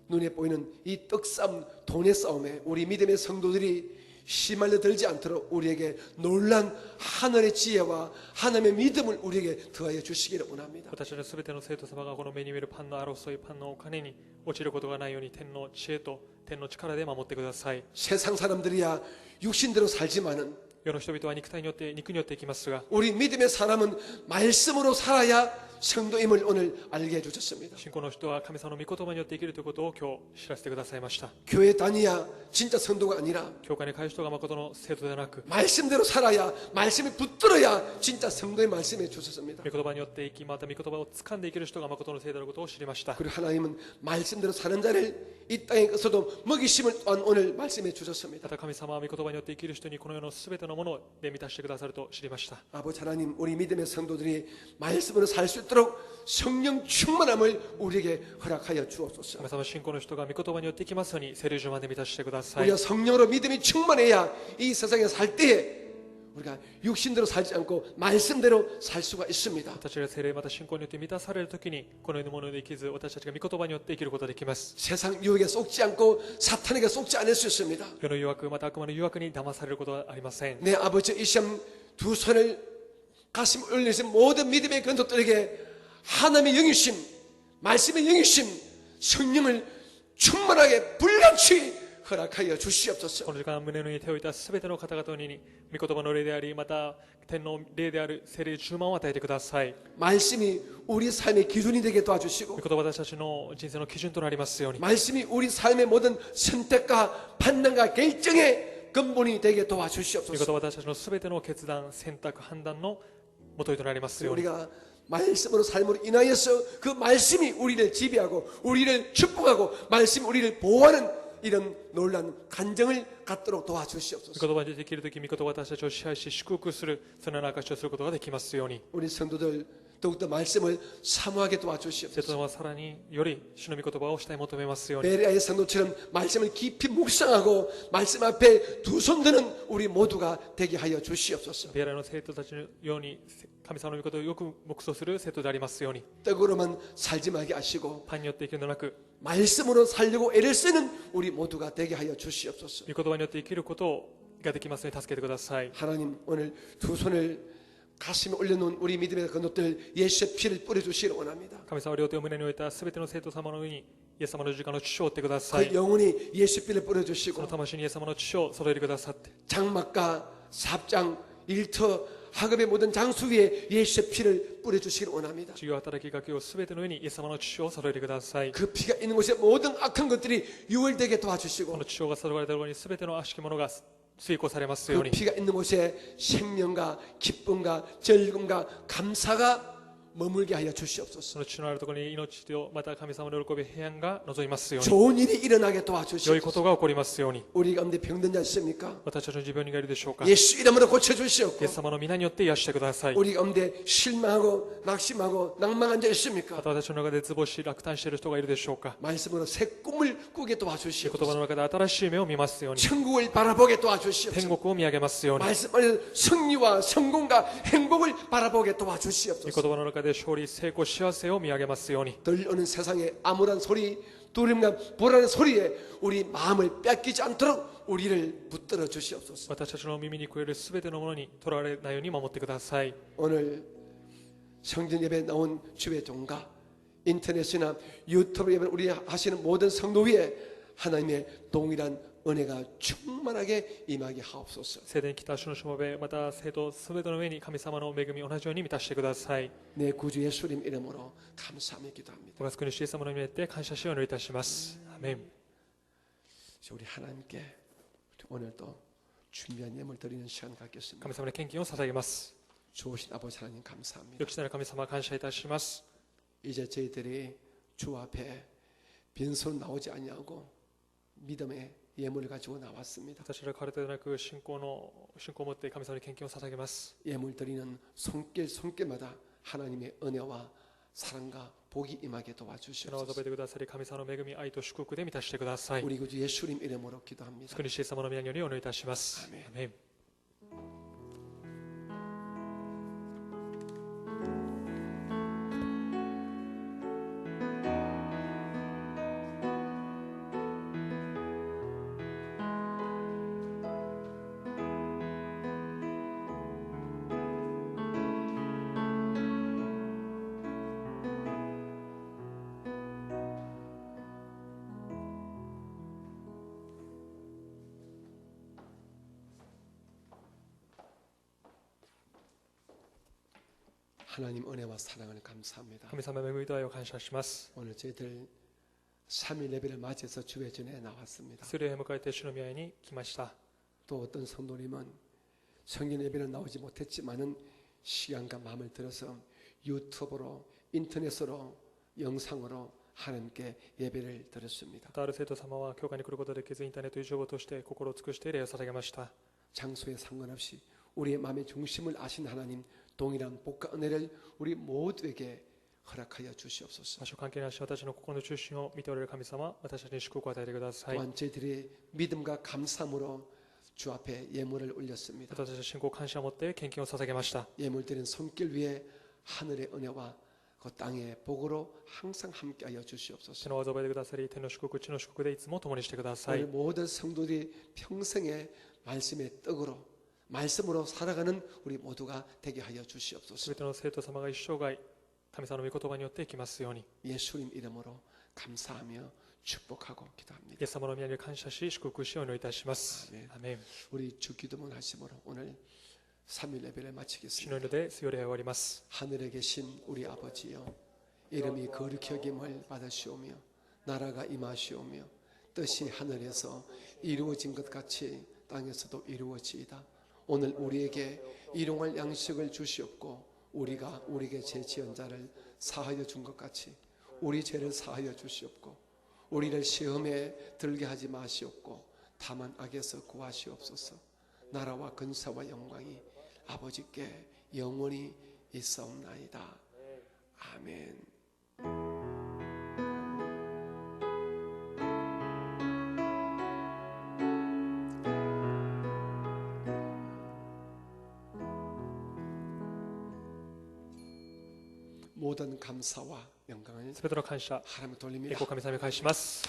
눈에 보이는 이 떡 싸움, 돈의 싸움에 우리 믿음의 성도들이 시말려 들지 않도록 우리에게 놀란 하늘의 지혜와 하나님의 믿음을 우리에게 더하여 주시기를 원합니다. 私たちのすべての生徒様がこの目に見るパンの争い、パンのお金に落ちることがないように天の知恵と天の力で守ってください。 세상 사람들이야 육신대로 살지만은 世の人々は肉体によって肉によって生きますが 우리 믿음의 사람은 말씀으로 살아야 성도임을 오늘 알게 해주셨습니다. 信仰の人は神様の御言葉によって生きるということを今日知らせてくださいました。 교회 다니야 진짜 성도가 아니라 教会に通う人が誠の生徒ではなく 말씀대로 살아야 말씀이 붙들어야 진짜 성도의 말씀해 주셨습니다. 御言葉によって生き、また御言葉を掴んで生きる人が誠の生徒であることを知りました。 그리고 하나님은 말씀대로 사는 자를 이 땅에 있어도 먹이심을 또한 오늘 말씀해 주셨습니다. また神様は御言葉によって生きる人にこの世のすべてのもので満たしてくださると知りました。 아버지 하나님, 우리 믿음의 성도들이 말씀으로 살 수 있도록 성령 충만함을 우리에게 허락하여 주옵소서. 神様、信仰の人が御言葉によって生きますように聖霊充満で満たしてください。 우리가 성령으로 믿음이 충만해야 이 세상에 살 때에 우리가 육신대로 살지 않고 말씀대로 살 수가 있습니다. 私たちが聖霊また信仰によって満たされるときにこの世のもので生きず、私たちが御言葉によって生きることができます。 세상 유혹에 속지 않고 사탄에게 속지 않을 수 있습니다. 世の誘惑、また悪魔の誘惑に騙されることはありません。 내 아버지 이 시험 두 손을 가슴 올리신 모든 믿음의 근도들에게 하나님의 영이심, 말씀의 영이심, 성령을 충만하게 불같이 허락하여 주시옵소서. この時間胸の上に手を置いたすべての方々に御言葉の霊であり、また天の霊である聖霊充満を与えてください。 말씀이 우리 삶의 기준이 되게 도와주시고 御言葉は私たちの人生の基準となりますように、 말씀이 우리 삶의 모든 선택과 판단과 결정의 근본이 되게 御言葉 도와주시옵소서. は私たちのすべての決断、選択、判断の元となりますように、 우리가 말씀으로 삶으로 인하여서 그 말씀이 우리를 지배하고 우리를 축복하고 말씀이 우리를 보호하는 이런 놀라운 간정을 갖도록 御 도와주시옵소서. 言葉にできるとき、御言葉は私たちを支配し祝福する、そのような証しをすることができますように、 우리 성도들 더욱더 말씀을 사모하게 生徒 도와주시옵소서. 様はさらにより主の御言葉をしたい求めますように、 베레아의 성도처럼 말씀을 깊이 묵상하고 말씀 앞에 두 손 드는 우리 모두가 되게 하여 주시옵소서. ベアラの生徒たちのように神様の御言葉をよく黙想する生徒でありますように、 떡으로만 살지 말게 하시고 パンによって生きるのではなく、 말씀으로 살려고 애를 쓰는 우리 모두가 되게 하여 주시옵소서. 御言葉によって生きることができますように助けてください。 하나님, 오늘 두 손을 가슴에 올려놓은 우리 믿음의 건너들 예수의 피를 뿌려주시기를 원합니다. 神様、両手を胸に置いたすべての生徒様の上にイエス様の十字架の血を追ってください。 그 영혼이 예수의 피를 その 뿌려주시고 魂にイエス様の血を揃えてくださって、 장막과 삽장, 일터, 학업의 모든 장수 위에 예수의 피를 뿌려주시기를 원합니다. 授業、働き、学業すべての上にイエス様の血を揃えてください。 그 피가 있는 곳에 모든 악한 것들이 유월되게 こ 도와주시고 の血が注がれたところにすべての悪しきものが遂行されますよう 그 に、 피가 있는 곳에 생명과 기쁨과 즐거움과 감사가 머물게 하여 주시옵소서. その地のあるところに命とまた神様の喜び平安が望みますように、 좋은 일이 일어나게 良いこ 도와주시옵소서. とが起こりますように。 우리 가운데 병든 자 있습니까? 私たちの持病人がいるでしょうか。 예수 이름으로 イ 고쳐주시옵고 エス様の皆によって癒してください。 우리 가운데 실망하고 낙심하고 낭망한 자 ま 있습니까? た私の中で絶望し落胆している人がいるでしょうか。 말씀으로 새 꿈을 꾸게 御言葉 도와주시옵소서. の中で新しい夢を見ますように、 천국을 바라보게 天 도와주시옵소서. 国を見上げますように、 말씀 안에서 승리와 성공과 행복을 바라보게 御 도와주시옵소서. 言葉の中で勝利、成功、幸せを見上げますように、 들려오는 세상의 암울한 소리, 두려움과 불안의 소리에 우리 마음을 뺏기지 않도록 우리를 붙들어 주시옵소서. 私たちの耳に聞こえるすべてのものにとらわれないように守ってください。 오늘 성전 예배에 나온 주의 종과 인터넷이나 유튜브 예배 우리 하시는 모든 성도 위에 하나님의 동일한 은혜가 충만하게 임하게 하옵소서. 聖殿に来た主のしもべ、また生徒すべての上に神様の恵み同じように満たしてください。 내 구주 예수님 이름으로 감사하며 기도합니다. 我が救い主イエス様の皆によって感謝しお祈りいたします。アメン。 우리 하나님께 오늘도 준비한 예물 드리는 시간 갖겠습니다. 神様に献金を捧げます。 좋으신 아버지 하나님 감사합니다. よきなる神様感謝いたします。 이제 저희들이 주 앞에 빈손 나오지 아니하고 믿음의 예물을 가지고 나왔습니다. 私ら体でなく信仰を持って神様に献金を捧げます。 예물 드리는 손길마다 하나님의 은혜와 사랑과 복이 임하게 主の技 도와주시옵소서. べてくださり、神様の恵み、愛と祝福で満たしてください。 우리 구주 예수님 이름으로 기도합니다. 救い主イエス様の皆によりお祈りいたします。アメンアメン。 하나님 은혜와 사랑을 감사합니다. 神様の恵みと愛を感謝します。 오늘 저희들 3일 예배를 맞이해서 주의 전에 나왔습니다. それを迎えて主の宮に来ました。 또 어떤 성도님은 성전 예배는 나오지 못했지만은 시간과 마음을 들어서 유튜브로 인터넷으로 영상으로 하나님께 예배를 드렸습니다. またある生徒様は教会に来ることできずインターネット以上を通して心を尽くして礼を捧げました。 장소에 상관없이 우리의 마음의 중심을 아신 하나님 동일한 복과 은혜를 우리 모두에게 허락하여 주시옵소서. 場所関係なし私の心の中心を見ておられる神様、私たちに祝福を与えてください。 또한 저희들이 믿음과 감사함으로 주 앞에 예물을 올렸습니다. 私たちは信仰感謝を持って献金を捧げました。 예물 드린 손길 위에 하늘의 은혜와 그 땅의 복으로 항상 함께하여 手 주시옵소서. の技を覚えてくださり、天の祝福、地の祝福でいつも共にしてくださ 오늘 い。 모든 성도들이 평생에 말씀의 떡으로 말씀으로 살아가는 우리 모두가 되게 하여 す 주시옵소서. べての生徒様が一生涯、神様の御言葉によって生きますように。 예수님 이름으로 감사하며 축복하고 イ 기도합니다. エス様の宮に感謝し、祝福しお祈りいたします。アメン。 우리 주 기도문 하심으로 오늘 3일 예배를 主 마치겠습니다. の祈りで水曜礼拝を終わります。 하늘에 계신 우리 아버지여 이름이 거룩히 여김을 받으시오며 나라가 임하시오며 뜻이 하늘에서 이루어진 것 같이 땅에서도 이루어지이다. 오늘 우리에게 일용할 양식을 주시옵고 우리가 우리에게 죄 지은 자를 사하여 준 것 같이 우리 죄를 사하여 주시옵고 우리를 시험에 들게 하지 마시옵고 다만 악에서 구하시옵소서. 나라와 근사와 영광이 아버지께 영원히 있사옵나이다. 아멘. 모든 감사와 영광을 すべての感謝、 하나님께 栄 돌립니다. 光を神様に返します。